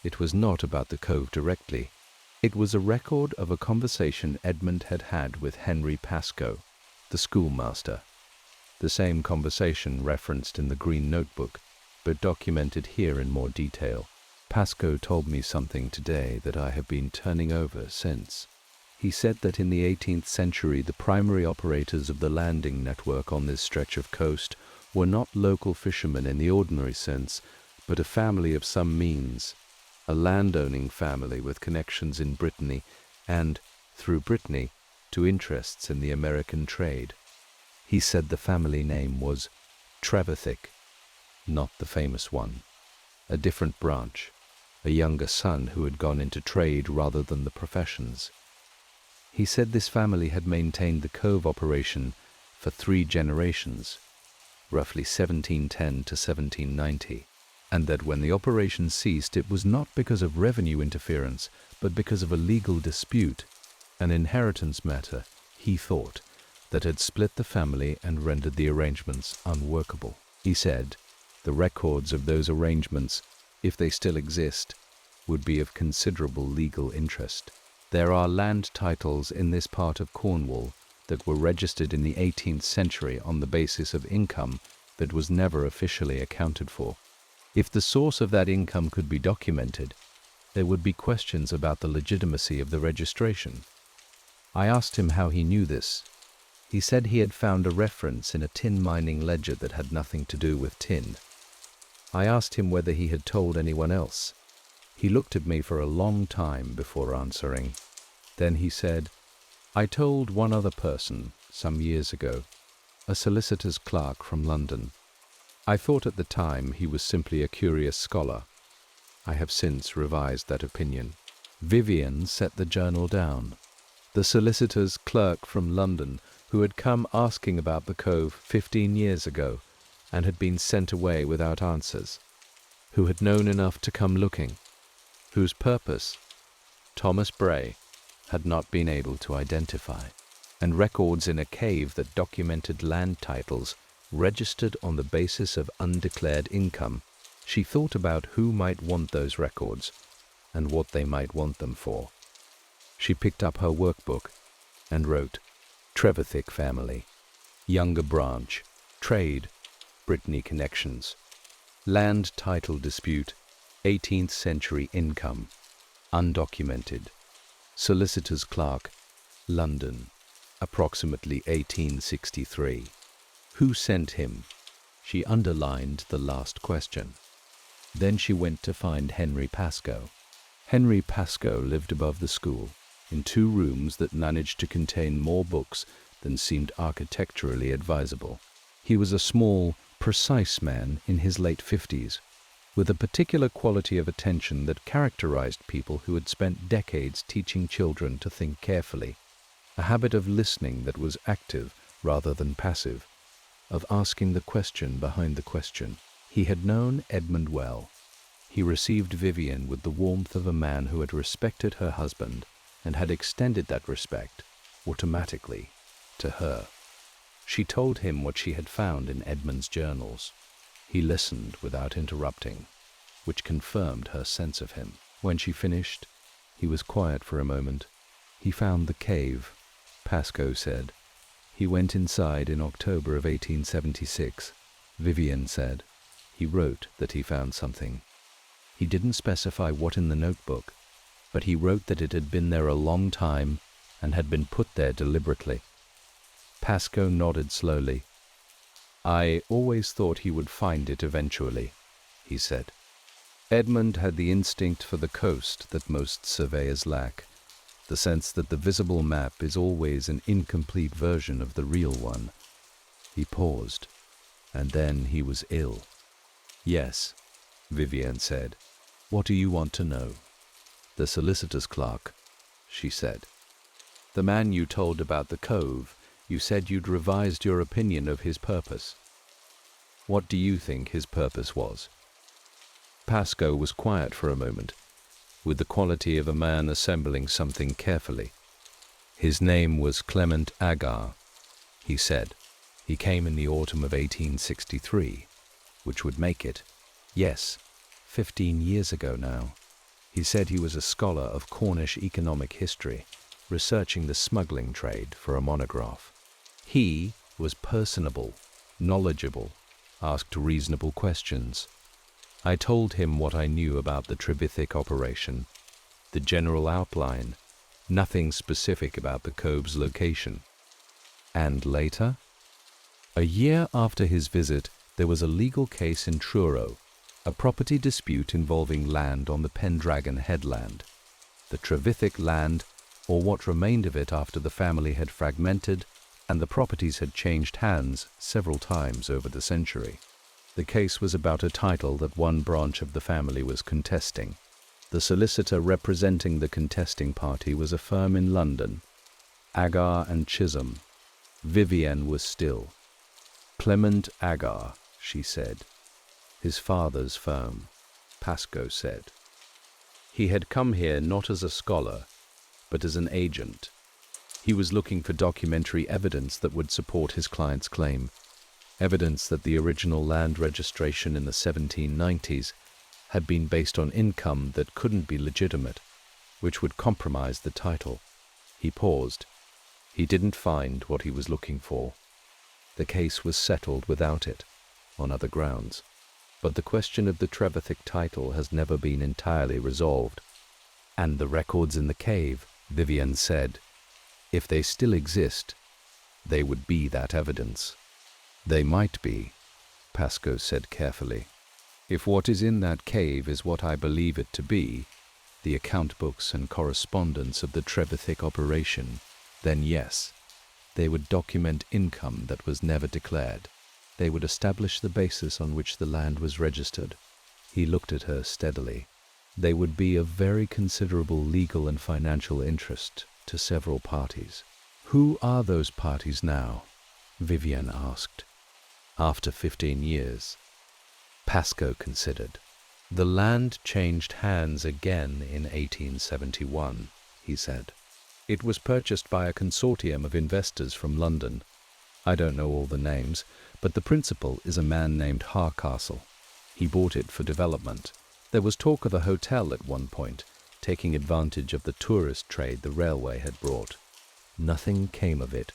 It was not about the Cove directly. It was a record of a conversation Edmund had had with Henry Pascoe, the schoolmaster. The same conversation referenced in the green notebook, but documented here in more detail. Pascoe told me something today that I have been turning over since. He said that in the 18th century the primary operators of the landing network on this stretch of coast were not local fishermen in the ordinary sense, but a family of some means, a landowning family with connections in Brittany and, through Brittany, to interests in the American trade. He said the family name was Trevithick, not the famous one, a different branch, a younger son who had gone into trade rather than the professions. He said this family had maintained the Cove operation for 3 generations, roughly 1710 to 1790, and that when the operation ceased it was not because of revenue interference, but because of a legal dispute, an inheritance matter, he thought, that had split the family and rendered the arrangements unworkable. He said the records of those arrangements, if they still exist, would be of considerable legal interest. There are land titles in this part of Cornwall that were registered in the 18th century on the basis of income that was never officially accounted for. If the source of that income could be documented, there would be questions about the legitimacy of the registration. I asked him how he knew this. He said he had found a reference in a tin mining ledger that had nothing to do with tin. I asked him whether he had told anyone else. He looked at me for a long time before answering. Then he said, "I told one other person, some years ago, a solicitor's clerk from London. I thought at the time he was simply a curious scholar. I have since revised that opinion." Vivienne set the journal down. The solicitor's clerk from London, who had come asking about the Cove 15 years ago and had been sent away without answers, who had known enough to come looking, whose purpose Thomas Bray had not been able to identify, and records in a cave that documented land titles registered on the basis of undeclared income. She thought about who might want those records and what they might want them for. She picked up her workbook and wrote, "Trevithick family, younger branch, trade, Brittany connections, land title dispute, 18th century income, undocumented, solicitor's clerk, London, approximately 1863. Who sent him?" She underlined the last question. Then she went to find Henry Pascoe. Henry Pascoe lived above the school, in 2 rooms that managed to contain more books than seemed architecturally advisable. He was a small, precise man in his late 50s, with a particular quality of attention that characterized people who had spent decades teaching children to think carefully, a habit of listening that was active rather than passive, of asking the question behind the question. He had known Edmund well. He received Vivienne with the warmth of a man who had respected her husband and had extended that respect, automatically, to her. She told him what she had found in Edmund's journals. He listened without interrupting, which confirmed her sense of him. When she finished, he was quiet for a moment. He found the cave, Pascoe said. He went inside in October of 1876, Vivienne said. He wrote that he found something. He didn't specify what in the notebook, but he wrote that it had been there a long time and had been put there deliberately. Pascoe nodded slowly. "I always thought he would find it eventually," he said. Edmund had the instinct for the coast that most surveyors lack, the sense that the visible map is always an incomplete version of the real one. He paused, and then he was ill. "Yes," Vivienne said. "What do you want to know?" "The solicitor's clerk," she said. "The man you told about the Cove, you said you'd revised your opinion of his purpose. What do you think his purpose was?" Pascoe was quiet for a moment, with the quality of a man assembling something carefully. His name was Clement Agar, he said. He came in the autumn of 1863, which would make it, yes, 15 years ago now. He said he was a scholar of Cornish economic history, researching the smuggling trade for a monograph. He was personable, knowledgeable, asked reasonable questions. I told him what I knew about the Trevithick operation, the general outline, nothing specific about the Cove's location. And later? A year after his visit, there was a legal case in Truro, a property dispute involving land on the Pendragon headland. The Trevithick land, or what remained of it after the family had fragmented and the properties had changed hands several times over the century. The case was about a title that one branch of the family was contesting. The solicitor representing the contesting party was a firm in London, Agar and Chisholm. Vivienne was still. Clement Agar, she said. His father's firm, Pascoe said. He had come here not as a scholar, but as an agent. He was looking for documentary evidence that would support his client's claim, evidence that the original land registration in the 1790s had been based on income that couldn't be legitimate, which would compromise the title. He paused. He didn't find what he was looking for. The case was settled without it, on other grounds. But the question of the Trevithick title has never been entirely resolved. And the records in the cave, Vivienne said, if they still exist, they would be that evidence. They might be, Pascoe said carefully. If what is in that cave is what I believe it to be, the account books and correspondence of the Trevithick operation, then yes, they would document income that was never declared. They would establish the basis on which the land was registered. He looked at her steadily. They would be of very considerable legal and financial interest to several parties. Who are those parties now? Vivienne asked. After 15 years. Pascoe considered. The land changed hands again in 1871, he said. It was purchased by a consortium of investors from London. I don't know all the names, but the principal is a man named Harcastle. He bought it for development. There was talk of a hotel at one point, taking advantage of the tourist trade the railway had brought. Nothing came of it,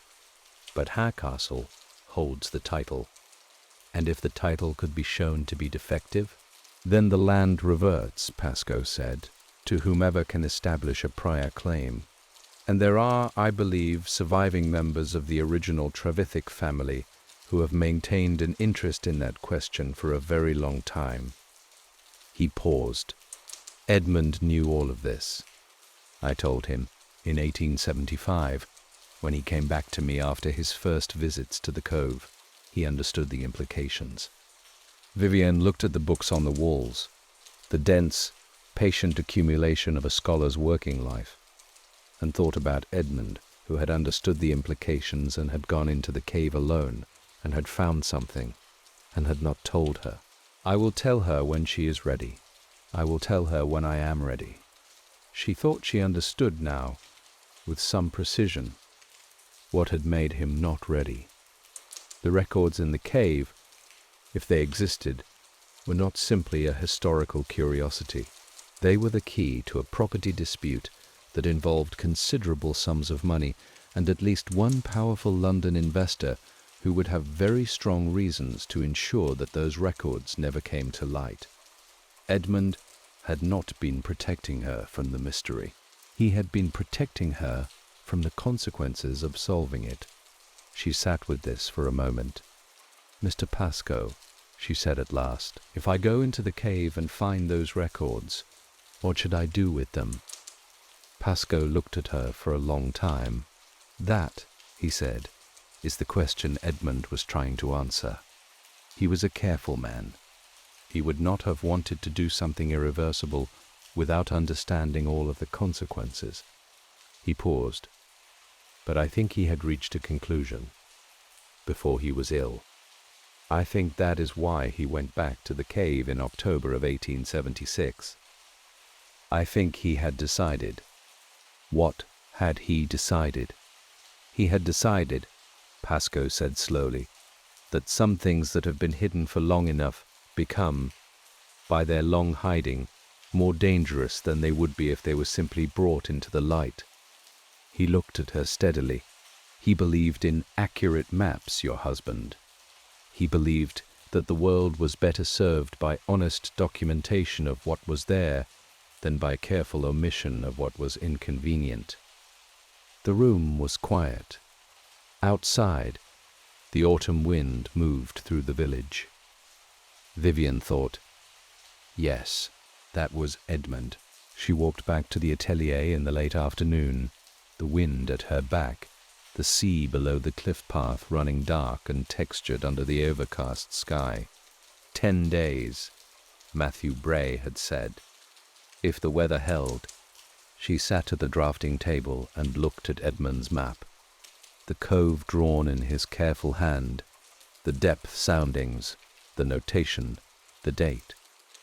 but Harcastle holds the title. And if the title could be shown to be defective, then the land reverts, Pascoe said, to whomever can establish a prior claim. And there are, I believe, surviving members of the original Trevithick family who have maintained an interest in that question for a very long time. He paused. Edmund knew all of this. I told him, in 1875, when he came back to me after his first visits to the Cove. He understood the implications. Vivienne looked at the books on the walls, the dense, patient accumulation of a scholar's working life, and thought about Edmund, who had understood the implications and had gone into the cave alone and had found something and had not told her. I will tell her when she is ready. I will tell her when I am ready. She thought she understood now, with some precision, what had made him not ready. The records in the cave, if they existed, were not simply a historical curiosity. They were the key to a property dispute that involved considerable sums of money and at least one powerful London investor who would have very strong reasons to ensure that those records never came to light. Edmund had not been protecting her from the mystery. He had been protecting her from the consequences of solving it. She sat with this for a moment. Mr. Pascoe, she said at last, if I go into the cave and find those records, what should I do with them? Pascoe looked at her for a long time. That, he said, is the question Edmund was trying to answer. He was a careful man. He would not have wanted to do something irreversible without understanding all of the consequences. He paused, but I think he had reached a conclusion before he was ill. I think that is why he went back to the cave in October of 1876. I think he had decided. What had he decided? He had decided, Pascoe said slowly, that some things that have been hidden for long enough become, by their long hiding, more dangerous than they would be if they were simply brought into the light. He looked at her steadily. He believed in accurate maps, your husband. He believed that the world was better served by honest documentation of what was there than by careful omission of what was inconvenient. The room was quiet. Outside, the autumn wind moved through the village. Vivienne thought, yes, that was Edmund. She walked back to the atelier in the late afternoon, the wind at her back, the sea below the cliff path running dark and textured under the overcast sky. 10 days, Matthew Bray had said. If the weather held, she sat at the drafting table and looked at Edmund's map. The cove drawn in his careful hand, the depth soundings, the notation, the date,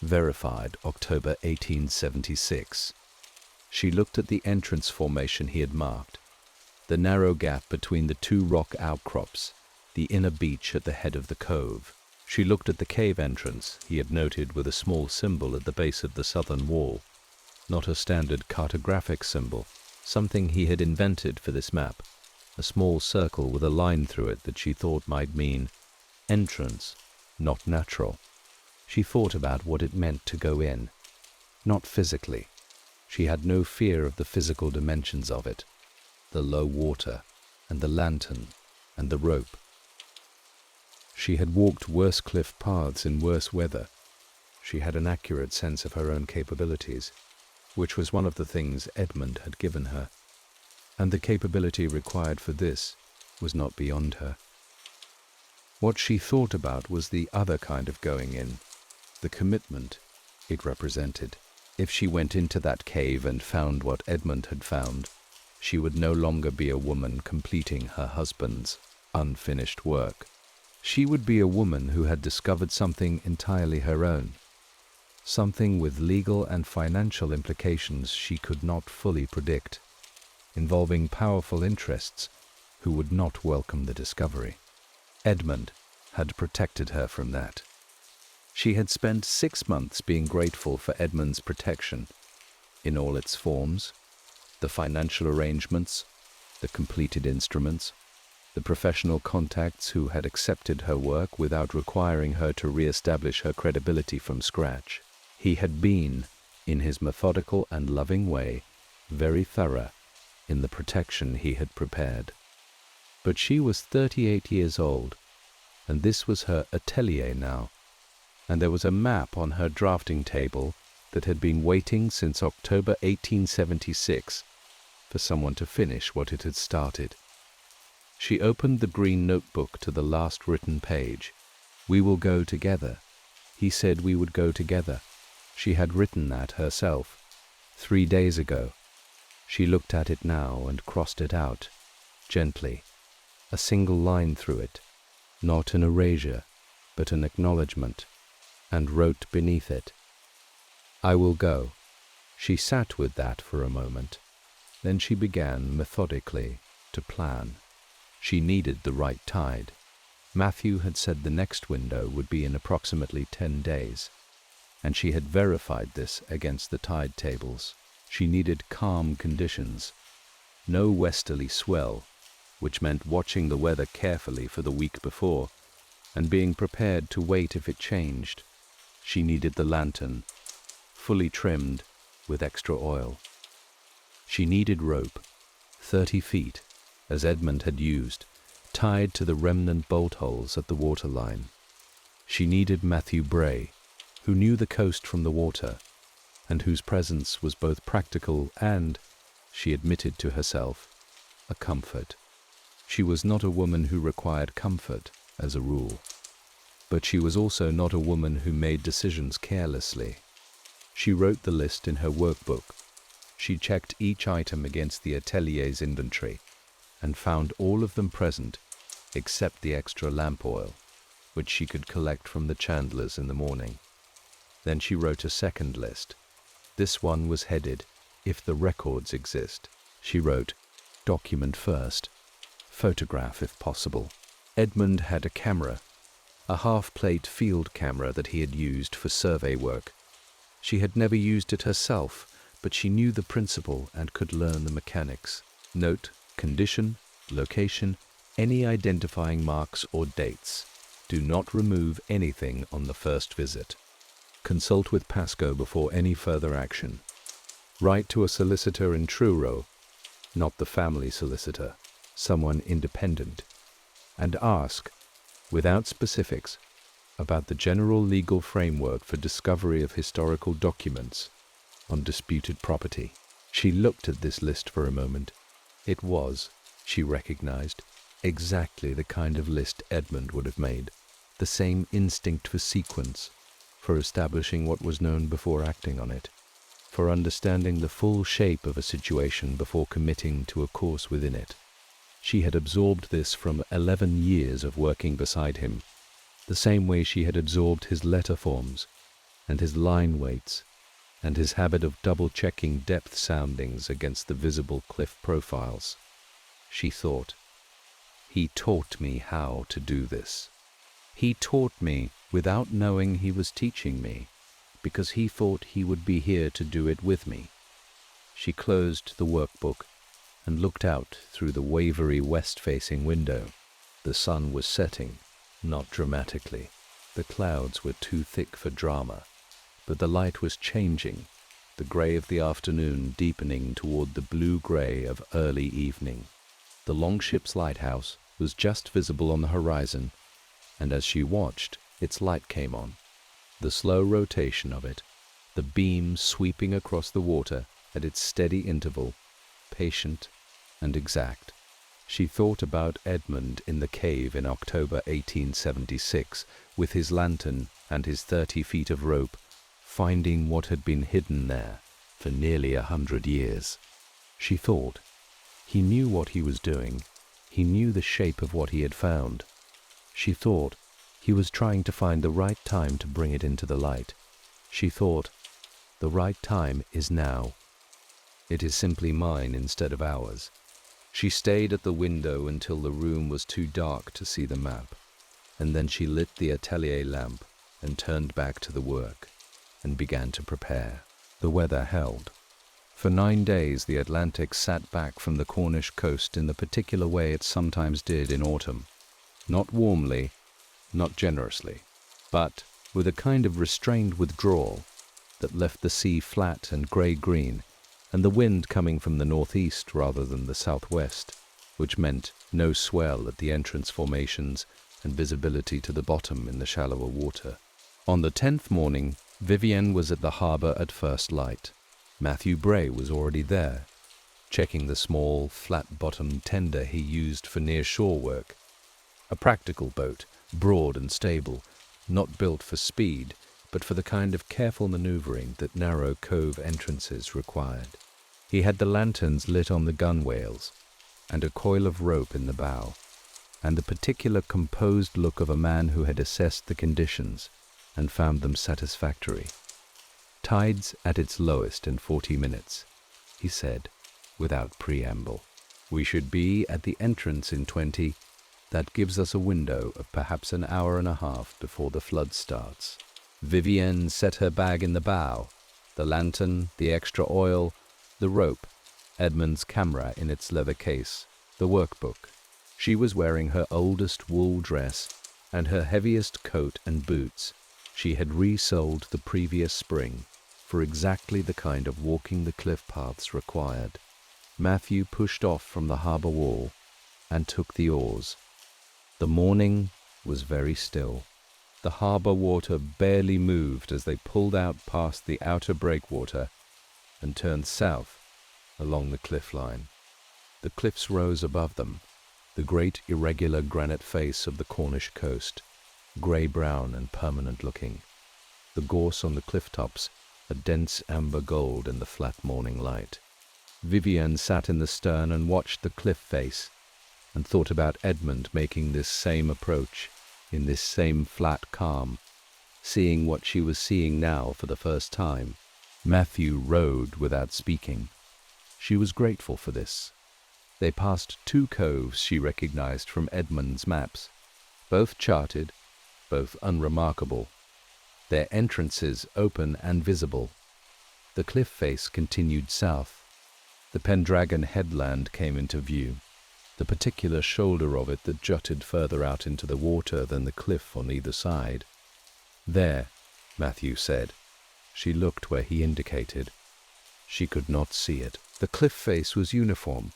verified October 1876. She looked at the entrance formation he had marked, the narrow gap between the two rock outcrops, the inner beach at the head of the cove. She looked at the cave entrance he had noted with a small symbol at the base of the southern wall, not a standard cartographic symbol, something he had invented for this map, a small circle with a line through it that she thought might mean entrance, not natural. She thought about what it meant to go in, not physically. She had no fear of the physical dimensions of it, the low water, and the lantern, and the rope. She had walked worse cliff paths in worse weather. She had an accurate sense of her own capabilities, which was one of the things Edmund had given her, and the capability required for this was not beyond her. What she thought about was the other kind of going in, the commitment it represented. If she went into that cave and found what Edmund had found, she would no longer be a woman completing her husband's unfinished work. She would be a woman who had discovered something entirely her own, something with legal and financial implications she could not fully predict, involving powerful interests who would not welcome the discovery. Edmund had protected her from that. She had spent 6 months being grateful for Edmund's protection, in all its forms, the financial arrangements, the completed instruments, the professional contacts who had accepted her work without requiring her to re-establish her credibility from scratch. He had been, in his methodical and loving way, very thorough in the protection he had prepared. But she was 38 years old, and this was her atelier now, and there was a map on her drafting table that had been waiting since October 1876 for someone to finish what it had started. She opened the green notebook to the last written page. "We will go together." He said we would go together. She had written that herself 3 days ago. She looked at it now and crossed it out, gently, a single line through it, not an erasure, but an acknowledgement, and wrote beneath it, "I will go." She sat with that for a moment. Then she began, methodically, to plan. She needed the right tide. Matthew had said the next window would be in approximately 10 days, and she had verified this against the tide tables. She needed calm conditions, no westerly swell, which meant watching the weather carefully for the week before, and being prepared to wait if it changed. She needed the lantern, fully trimmed with extra oil. She needed rope, 30 feet, as Edmund had used, tied to the remnant bolt holes at the waterline. She needed Matthew Bray, who knew the coast from the water, and whose presence was both practical and, she admitted to herself, a comfort. She was not a woman who required comfort, as a rule, but she was also not a woman who made decisions carelessly. She wrote the list in her workbook. She checked each item against the atelier's inventory and found all of them present except the extra lamp oil. which she could collect from the chandlers in the morning. Then she wrote a second list. This one was headed, "If the records exist." She wrote, "Document first. Photograph if possible." Edmund had a camera, a half-plate field camera that he had used for survey work. She had never used it herself, but she knew the principle and could learn the mechanics. Note, condition, location, any identifying marks or dates. Do not remove anything on the first visit. Consult with Pascoe before any further action. Write to a solicitor in Truro, not the family solicitor, someone independent, and ask, without specifics, about the general legal framework for discovery of historical documents on disputed property. She looked at this list for a moment. It was, she recognized, exactly the kind of list Edmund would have made. The same instinct for sequence, for establishing what was known before acting on it, for understanding the full shape of a situation before committing to a course within it. She had absorbed this from 11 years of working beside him, the same way she had absorbed his letter forms, and his line weights, and his habit of double-checking depth soundings against the visible cliff profiles. She thought, "He taught me how to do this. He taught me without knowing he was teaching me, because he thought he would be here to do it with me." She closed the workbook and looked out through the wavery west-facing window. The sun was setting, not dramatically. The clouds were too thick for drama, but the light was changing, the grey of the afternoon deepening toward the blue-grey of early evening. The Longship's lighthouse was just visible on the horizon, and as she watched, its light came on. The slow rotation of it, the beam sweeping across the water at its steady interval, patient and exact. She thought about Edmund in the cave in October 1876, with his lantern and his 30 feet of rope, finding what had been hidden there for nearly 100 years. She thought, he knew what he was doing. He knew the shape of what he had found. She thought, he was trying to find the right time to bring it into the light. She thought, the right time is now. It is simply mine instead of ours. She stayed at the window until the room was too dark to see the map, and then she lit the atelier lamp and turned back to the work and began to prepare. The weather held. For 9 days the Atlantic sat back from the Cornish coast in the particular way it sometimes did in autumn. Not warmly, not generously, but with a kind of restrained withdrawal that left the sea flat and grey-green, and the wind coming from the northeast rather than the southwest, which meant no swell at the entrance formations and visibility to the bottom in the shallower water. On the 10th morning, Vivienne was at the harbour at first light. Matthew Bray was already there, checking the small, flat-bottomed tender he used for near-shore work. A practical boat, broad and stable, not built for speed, but for the kind of careful manoeuvring that narrow cove entrances required. He had the lanterns lit on the gunwales, and a coil of rope in the bow, and the particular composed look of a man who had assessed the conditions and found them satisfactory. "Tide's at its lowest in 40 minutes, he said, without preamble. "We should be at the entrance in 20. That gives us a window of perhaps an hour and a half before the flood starts." Vivienne set her bag in the bow, the lantern, the extra oil, the rope, Edmund's camera in its leather case, the workbook. She was wearing her oldest wool dress and her heaviest coat and boots. She had resoled the previous spring for exactly the kind of walking the cliff paths required. Matthew pushed off from the harbour wall and took the oars. The morning was very still. The harbour water barely moved as they pulled out past the outer breakwater and turned south along the cliff line. The cliffs rose above them, the great irregular granite face of the Cornish coast, grey-brown and permanent-looking. The gorse on the cliff tops, a dense amber gold in the flat morning light. Vivienne sat in the stern and watched the cliff face, and thought about Edmund making this same approach, in this same flat calm, seeing what she was seeing now for the first time. Matthew rowed without speaking. She was grateful for this. They passed 2 coves she recognized from Edmund's maps, both charted, both unremarkable, their entrances open and visible. The cliff face continued south. The Pendragon headland came into view, the particular shoulder of it that jutted further out into the water than the cliff on either side. There, Matthew said. She looked where he indicated. She could not see it. The cliff face was uniform,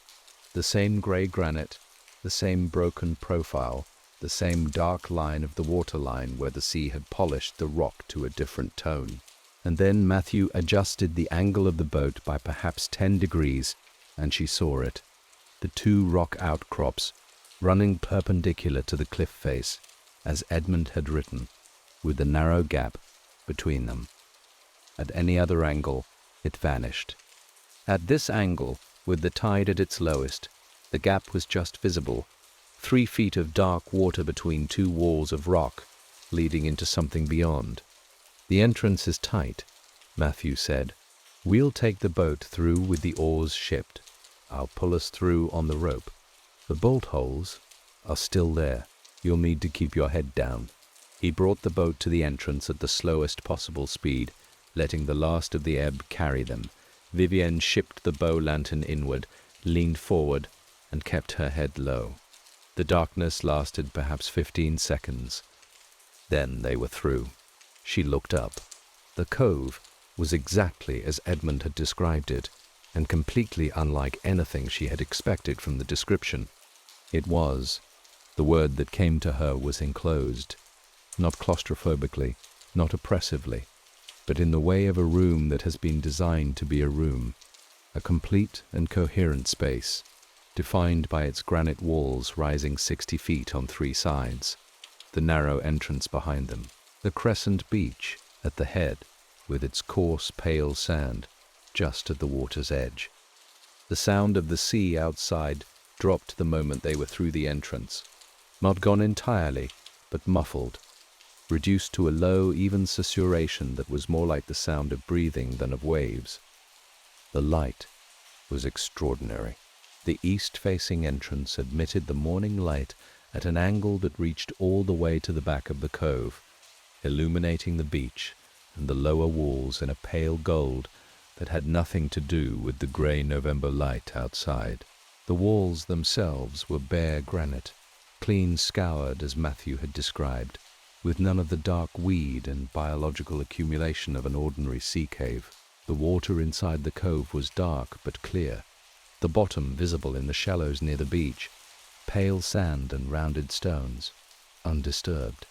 the same grey granite, the same broken profile, the same dark line of the waterline where the sea had polished the rock to a different tone. And then Matthew adjusted the angle of the boat by perhaps 10 degrees, and she saw it. The 2 rock outcrops, running perpendicular to the cliff face, as Edmund had written, with the narrow gap between them. At any other angle, it vanished. At this angle, with the tide at its lowest, the gap was just visible, 3 feet of dark water between 2 walls of rock, leading into something beyond. The entrance is tight, Matthew said. We'll take the boat through with the oars shipped. I'll pull us through on the rope. The bolt holes are still there. You'll need to keep your head down. He brought the boat to the entrance at the slowest possible speed, letting the last of the ebb carry them. Vivienne shipped the bow lantern inward, leaned forward, and kept her head low. The darkness lasted perhaps 15 seconds. Then they were through. She looked up. The cove was exactly as Edmund had described it, and completely unlike anything she had expected from the description. It was. The word that came to her was enclosed, not claustrophobically, not oppressively, but in the way of a room that has been designed to be a room, a complete and coherent space, defined by its granite walls rising 60 feet on 3 sides, the narrow entrance behind them, the crescent beach at the head, with its coarse, pale sand, just at the water's edge. The sound of the sea outside dropped the moment they were through the entrance, not gone entirely, but muffled, reduced to a low, even susurration that was more like the sound of breathing than of waves. The light was extraordinary. The east-facing entrance admitted the morning light at an angle that reached all the way to the back of the cove, illuminating the beach and the lower walls in a pale gold that had nothing to do with the grey November light outside. The walls themselves were bare granite, clean scoured as Matthew had described, with none of the dark weed and biological accumulation of an ordinary sea cave. The water inside the cove was dark but clear, the bottom visible in the shallows near the beach, pale sand and rounded stones, undisturbed.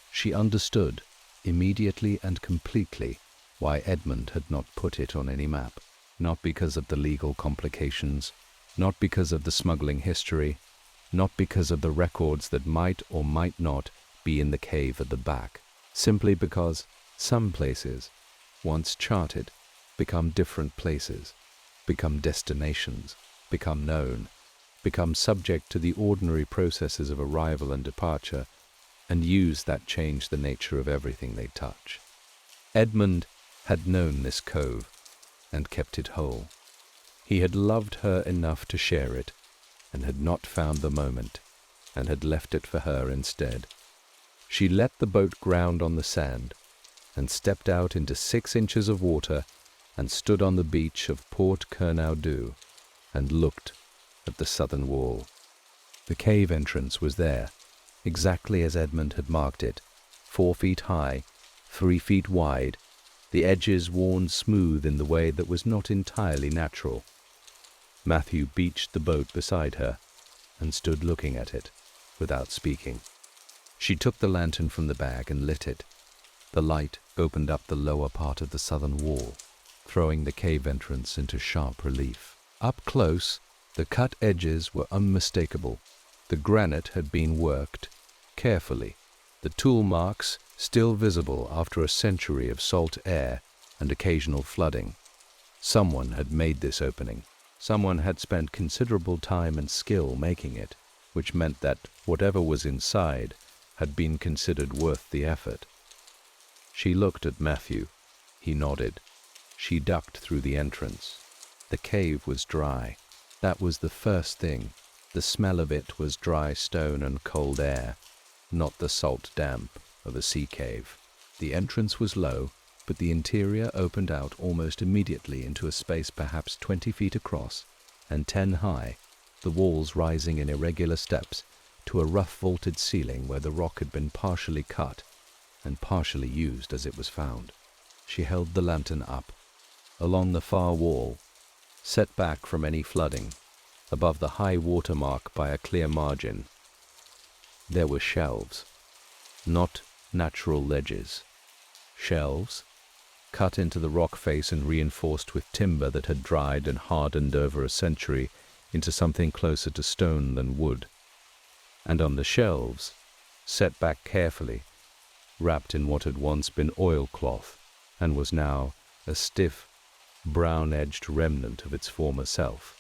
She understood, immediately and completely, why Edmund had not put it on any map, not because of the legal complications, not because of the smuggling history, not because of the records that might or might not be in the cave at the back, simply because some places, once charted, become different places, become destinations, become known, become subject to the ordinary processes of arrival and departure, and use that change the nature of everything they touch. Edmund had known this cove and kept it whole. He had loved her enough to share it, and had not found the moment, and had left it for her instead. She let the boat ground on the sand, and stepped out into 6 inches of water, and stood on the beach of Porth Kernow, and looked at the southern wall. The cave entrance was there, exactly as Edmund had marked it, 4 feet high, 3 feet wide, the edges worn smooth in the way that was not entirely natural. Matthew beached the boat beside her, and stood looking at it, without speaking. She took the lantern from the bag and lit it. The light opened up the lower part of the southern wall, throwing the cave entrance into sharp relief. Up close, the cut edges were unmistakable. The granite had been worked carefully, the tool marks still visible after a century of salt air and occasional flooding. Someone had made this opening. Someone had spent considerable time and skill making it, which meant that whatever was inside had been considered worth the effort. She looked at Matthew. He nodded. She ducked through the entrance. The cave was dry. That was the first thing. The smell of it was dry stone and cold air, not the salt damp of a sea cave. The entrance was low, but the interior opened out almost immediately into a space perhaps 20 feet across and 10 high, the walls rising in irregular steps to a rough vaulted ceiling where the rock had been partially cut and partially used as it was found. She held the lantern up. Along the far wall, set back from any flooding, above the high water mark by a clear margin, there were shelves, not natural ledges. Shelves, cut into the rock face and reinforced with timber that had dried and hardened over a century into something closer to stone than wood. And on the shelves, set back carefully, wrapped in what had once been oilcloth and was now a stiff, brown-edged remnant of its former self.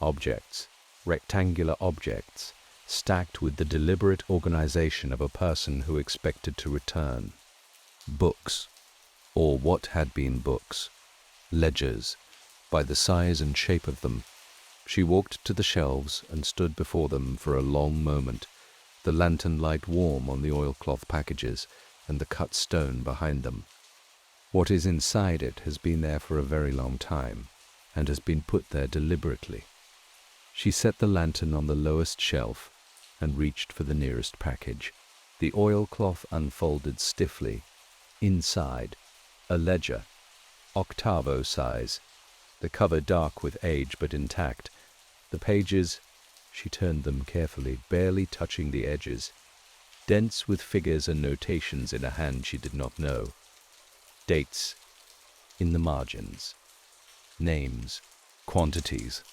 Objects, rectangular objects, stacked with the deliberate organization of a person who expected to return. Books, or what had been books, ledgers, by the size and shape of them. She walked to the shelves and stood before them for a long moment, the lantern light warm on the oilcloth packages and the cut stone behind them. What is inside it has been there for a very long time, and has been put there deliberately. She set the lantern on the lowest shelf and reached for the nearest package. The oilcloth unfolded stiffly. Inside, a ledger, octavo size, the cover dark with age but intact. The pages, she turned them carefully, barely touching the edges, dense with figures and notations in a hand she did not know. Dates in the margins, names, quantities.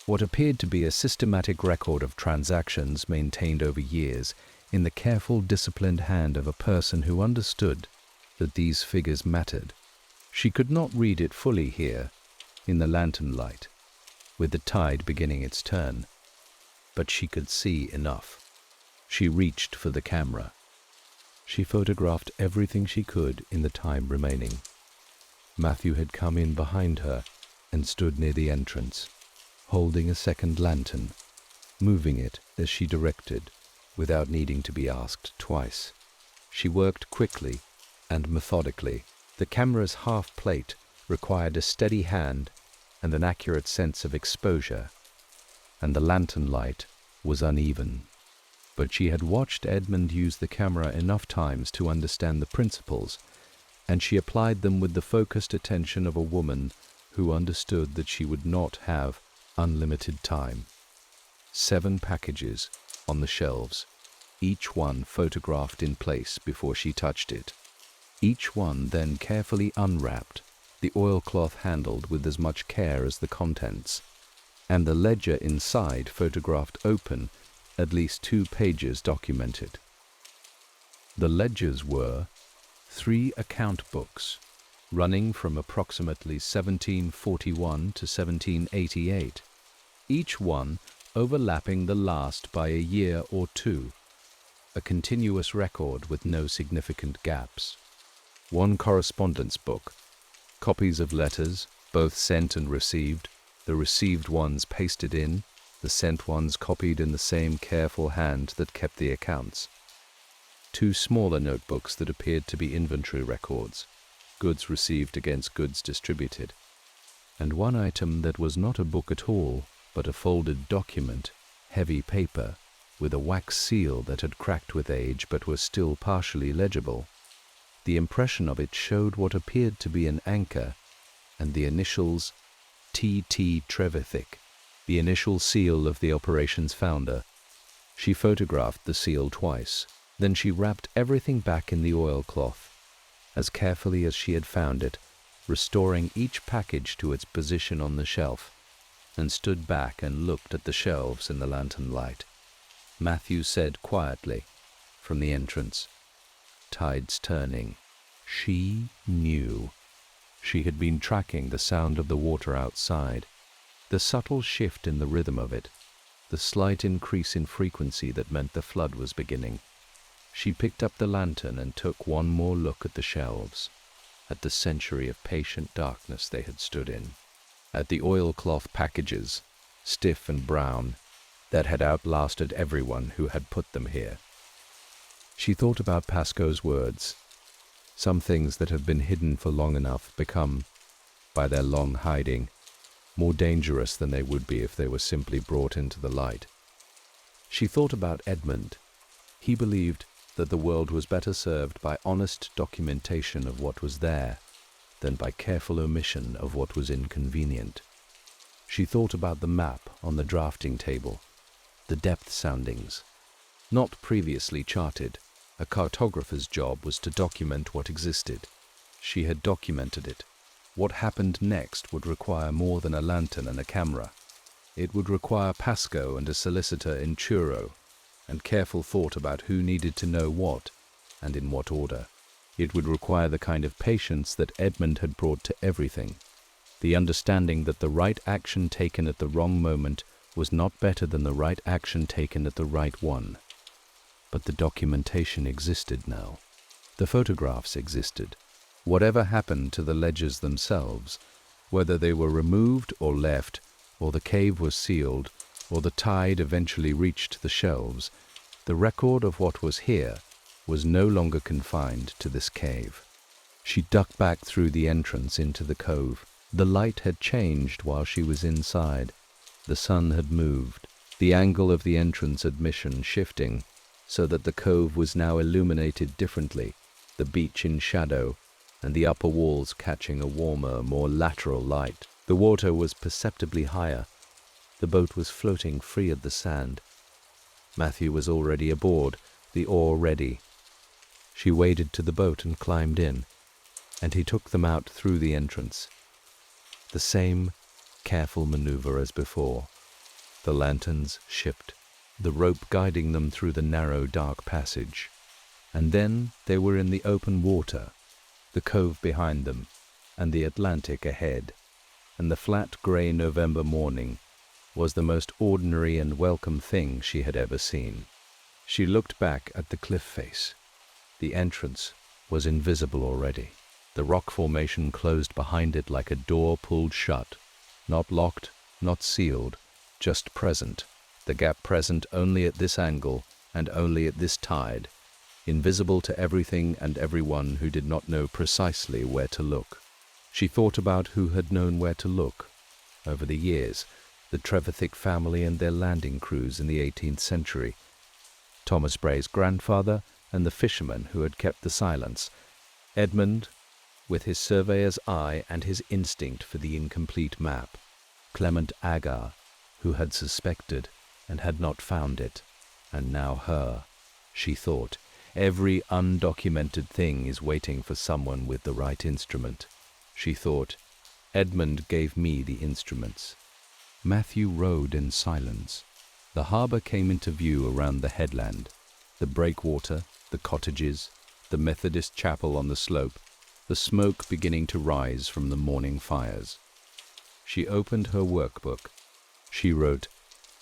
What appeared to be a systematic record of transactions maintained over years in the careful, disciplined hand of a person who understood that these figures mattered. She could not read it fully here, in the lantern light, with the tide beginning its turn, but she could see enough. She reached for the camera. She photographed everything she could in the time remaining. Matthew had come in behind her and stood near the entrance, holding a second lantern, moving it as she directed, without needing to be asked twice. She worked quickly and methodically. The camera's half plate required a steady hand and an accurate sense of exposure, and the lantern light was uneven. But she had watched Edmund use the camera enough times to understand the principles, and she applied them with the focused attention of a woman who understood that she would not have unlimited time. 7 packages on the shelves, each one photographed in place before she touched it. Each one then carefully unwrapped, the oilcloth handled with as much care as the contents, and the ledger inside photographed open, at least 2 pages documented. The ledgers were 3 account books, running from approximately 1741 to 1788, each one overlapping the last by a year or 2, a continuous record with no significant gaps. 1 correspondence book, copies of letters, both sent and received, the received ones pasted in, the sent ones copied in the same careful hand that kept the accounts. 2 smaller notebooks that appeared to be inventory records, goods received against goods distributed, and 1 item that was not a book at all, but a folded document, heavy paper, with a wax seal that had cracked with age but was still partially legible. The impression of it showed what appeared to be an anchor, and the initials T.T. Trevithick, the initial seal of the operation's founder. She photographed the seal twice. Then she wrapped everything back in the oilcloth, as carefully as she had found it, restoring each package to its position on the shelf, and stood back and looked at the shelves in the lantern light. Matthew said quietly, from the entrance, "Tide's turning." She knew. She had been tracking the sound of the water outside, the subtle shift in the rhythm of it, the slight increase in frequency that meant the flood was beginning. She picked up the lantern and took one more look at the shelves, at the century of patient darkness they had stood in, at the oilcloth packages, stiff and brown, that had outlasted everyone who had put them here. She thought about Pascoe's words. Some things that have been hidden for long enough become, by their long hiding, more dangerous than they would be if they were simply brought into the light. She thought about Edmund. He believed that the world was better served by honest documentation of what was there than by careful omission of what was inconvenient. She thought about the map on the drafting table, the depth soundings. Not previously charted, a cartographer's job was to document what existed. She had documented it. What happened next would require more than a lantern and a camera. It would require Pascoe and a solicitor in Truro, and careful thought about who needed to know what, and in what order. It would require the kind of patience that Edmund had brought to everything, the understanding that the right action taken at the wrong moment was not better than the right action taken at the right one. But the documentation existed now. The photographs existed. Whatever happened to the ledgers themselves, whether they were removed or left, or the cave was sealed, or the tide eventually reached the shelves, the record of what was here was no longer confined to this cave. She ducked back through the entrance into the cove. The light had changed while she was inside. The sun had moved, the angle of the entrance admission shifting, so that the cove was now illuminated differently, the beach in shadow, and the upper walls catching a warmer, more lateral light. The water was perceptibly higher. The boat was floating free of the sand. Matthew was already aboard, the oar ready. She waded to the boat and climbed in, and he took them out through the entrance. The same careful maneuver as before. The lanterns shipped, the rope guiding them through the narrow, dark passage. And then they were in the open water, the cove behind them, and the Atlantic ahead. And the flat, grey November morning was the most ordinary and welcome thing she had ever seen. She looked back at the cliff face. The entrance was invisible already. The rock formation closed behind it like a door pulled shut, not locked, not sealed, just present, the gap present only at this angle and only at this tide, invisible to everything and everyone who did not know precisely where to look. She thought about who had known where to look. Over the years, the Trevithick family and their landing crews in the 18th century, Thomas Bray's grandfather and the fisherman who had kept the silence, Edmund, with his surveyor's eye and his instinct for the incomplete map, Clement Agar, who had suspected and had not found it, and now her. She thought, every undocumented thing is waiting for someone with the right instrument. She thought, Edmund gave me the instruments. Matthew rowed in silence. The harbour came into view around the headland, the breakwater, the cottages, the Methodist chapel on the slope, the smoke beginning to rise from the morning fires. She opened her workbook. She wrote,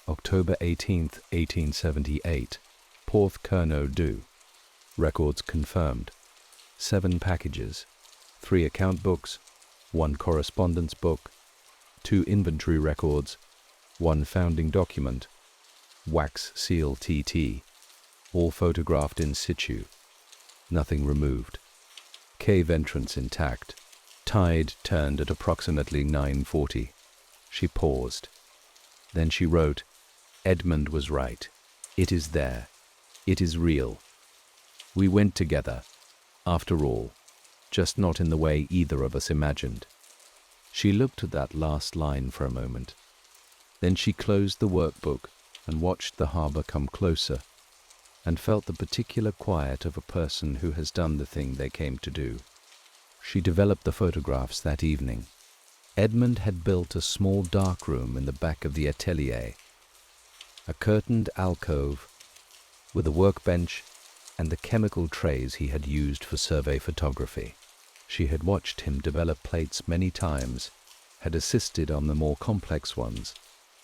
October 18th, 1878, Porth Kernow due. Records confirmed. 7 packages, 3 account books, 1 correspondence book, 2 inventory records, 1 founding document, wax seal TT, all photographed in situ, nothing removed. Cave entrance intact. Tide turned at approximately 9:40. She paused. Then she wrote, Edmund was right. It is there. It is real. We went together, after all, just not in the way either of us imagined. She looked at that last line for a moment. Then she closed the workbook and watched the harbour come closer, and felt the particular quiet of a person who has done the thing they came to do. She developed the photographs that evening. Edmund had built a small dark room in the back of the atelier, a curtained alcove with a workbench and the chemical trays he had used for survey photography. She had watched him develop plates many times, had assisted on the more complex ones,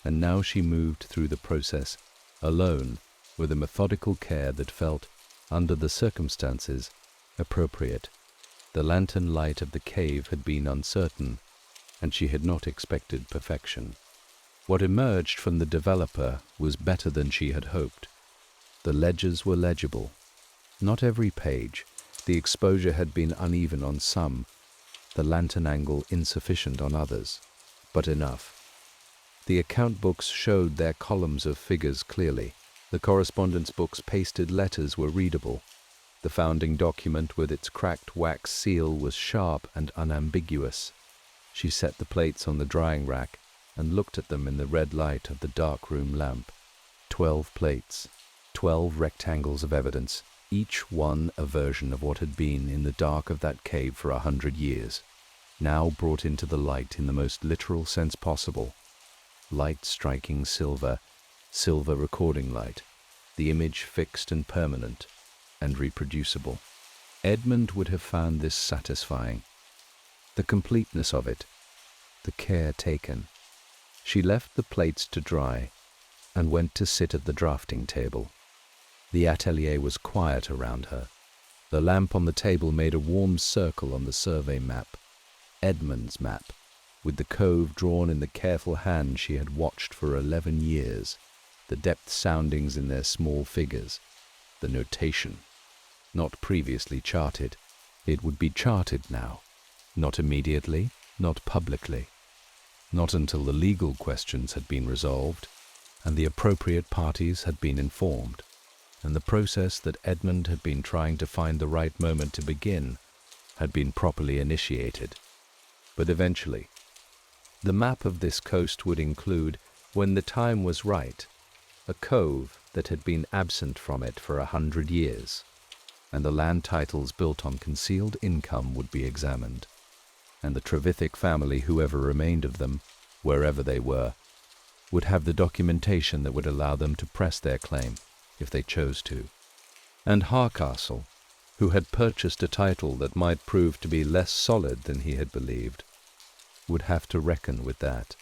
and now she moved through the process, alone, with a methodical care that felt under the circumstances, appropriate. The lantern light of the cave had been uncertain, and she had not expected perfection. What emerged from the developer was better than she had hoped. The ledgers were legible. Not every page. The exposure had been uneven on some, the lantern angle insufficient on others, but enough. The account books showed their columns of figures clearly. The correspondence book's pasted letters were readable. The founding document with its cracked wax seal was sharp and unambiguous. She set the plates on the drying rack and looked at them in the red light of the dark-room lamp. 12 plates, 12 rectangles of evidence, each one a version of what had been in the dark of that cave for 100 years, now brought into the light in the most literal sense possible. Light striking silver, silver recording light, the image fixed and permanent, and reproducible. Edmund would have found this satisfying. The completeness of it, the care taken. She left the plates to dry and went to sit at the drafting table. The atelier was quiet around her. The lamp on the table made a warm circle on the survey map, Edmund's map, with the cove drawn in the careful hand she had watched for 11 years, the depth soundings in their small figures, the notation. Not previously charted. It would be charted now. Not immediately, not publicly. Not until the legal questions had been resolved and the appropriate parties had been informed, and the process that Edmund had been trying to find the right moment to begin had been properly initiated. But eventually, the map of this coast would include, when the time was right, a cove that had been absent from it for 100 years, and the land titles built on concealed income would be examined, and the Trevithick family, whoever remained of them, wherever they were, would have the documentation that would allow them to press their claim, if they chose to. And Harcastle, who had purchased a title that might prove to be less solid than he had believed, would have to reckon with that.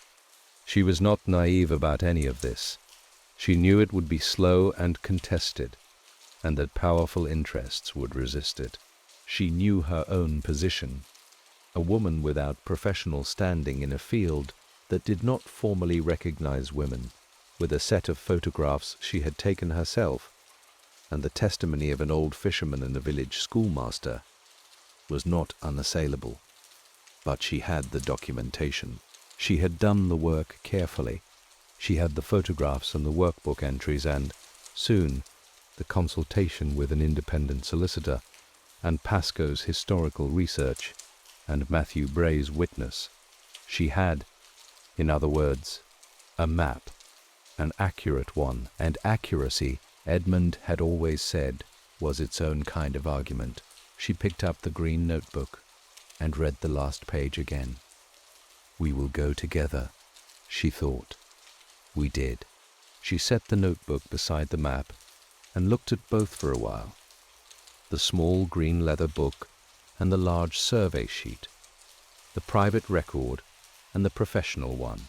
She was not naive about any of this. She knew it would be slow and contested, and that powerful interests would resist it. She knew her own position, a woman without professional standing in a field that did not formally recognize women, with a set of photographs she had taken herself, and the testimony of an old fisherman and a village schoolmaster, was not unassailable. But she had the documentation. She had done the work carefully. She had the photographs and the workbook entries and, soon, the consultation with an independent solicitor, and Pascoe's historical research, and Matthew Bray's witness. She had, in other words, a map, an accurate one, and accuracy, Edmund had always said, was its own kind of argument. She picked up the green notebook and read the last page again. "We will go together," she thought. We did. She set the notebook beside the map and looked at both for a while. The small green leather book and the large survey sheet, the private record and the professional one,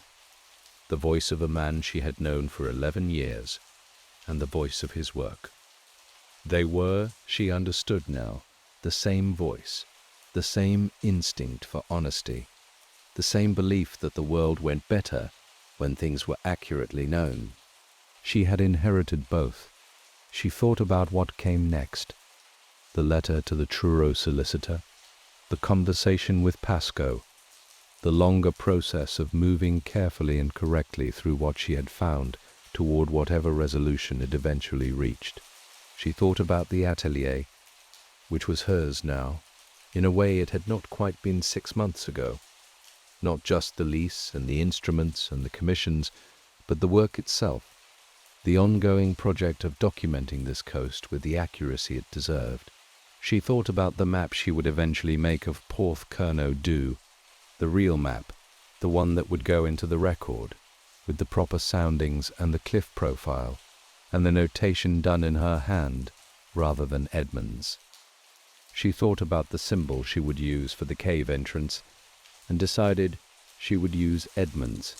the voice of a man she had known for 11 years, and the voice of his work. They were, she understood now, the same voice, the same instinct for honesty, the same belief that the world went better when things were accurately known. She had inherited both. She thought about what came next. The letter to the Truro solicitor, the conversation with Pascoe, the longer process of moving carefully and correctly through what she had found toward whatever resolution it eventually reached. She thought about the atelier, which was hers now, in a way it had not quite been 6 months ago. Not just the lease and the instruments and the commissions, but the work itself, the ongoing project of documenting this coast with the accuracy it deserved. She thought about the map she would eventually make of Porth Kernow Dhu, the real map, the one that would go into the record, with the proper soundings and the cliff profile, and the notation done in her hand rather than Edmund's. She thought about the symbol she would use for the cave entrance, and decided she would use Edmund's,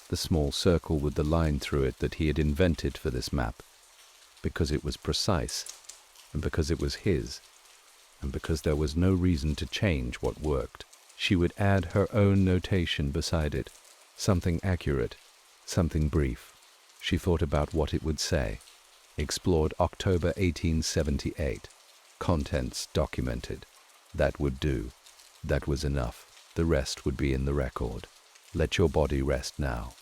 the small circle with the line through it that he had invented for this map, because it was precise, and because it was his, and because there was no reason to change what worked. She would add her own notation beside it, something accurate, something brief. She thought about what it would say. Explored October 1878. Contents documented. That would do. That was enough. The rest would be in the record. Let your body rest now.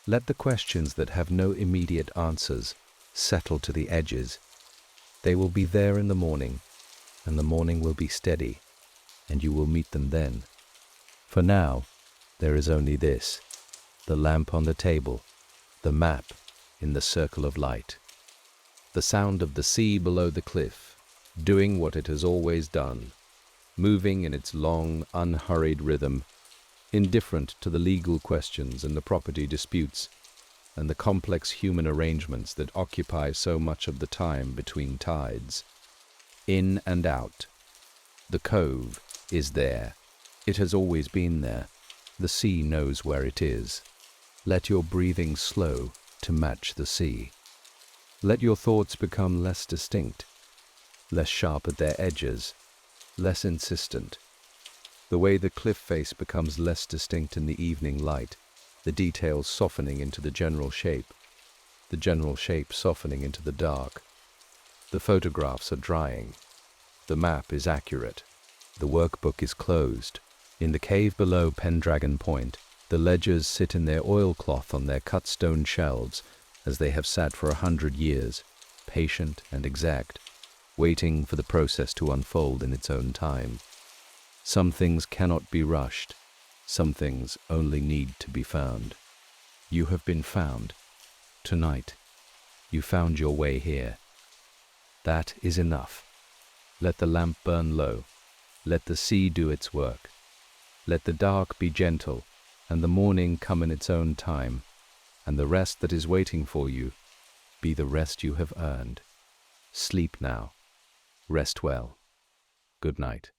Let the questions that have no immediate answers settle to the edges. They will be there in the morning, and the morning will be steady, and you will meet them then. For now, there is only this: the lamp on the table, the map in the circle of light. The sound of the sea below the cliff, doing what it has always done, moving in its long, unhurried rhythm, indifferent to the legal questions and the property disputes, and the complex human arrangements that occupy so much of the time between tides. In and out. The Cove is there. It has always been there. The sea knows where it is. Let your breathing slow to match the sea. Let your thoughts become less distinct, less sharp at their edges, less insistent. The way the cliff face becomes less distinct in the evening light, the details softening into the general shape softening into the dark. The photographs are drying. The map is accurate. The workbook is closed. In the cave below Pendragon Point, the ledgers sit in their oilcloth on their cut stone shelves, as they have sat for 100 years, patient and exact, waiting for the process to unfold in its own time. Some things cannot be rushed. Some things only need to be found. You have been found. Tonight, you found your way here. That is enough. Let the lamp burn low. Let the sea do its work. Let the dark be gentle, and the morning come in its own time, and the rest that is waiting for you be the rest you have earned. Sleep now. Rest well. Good night.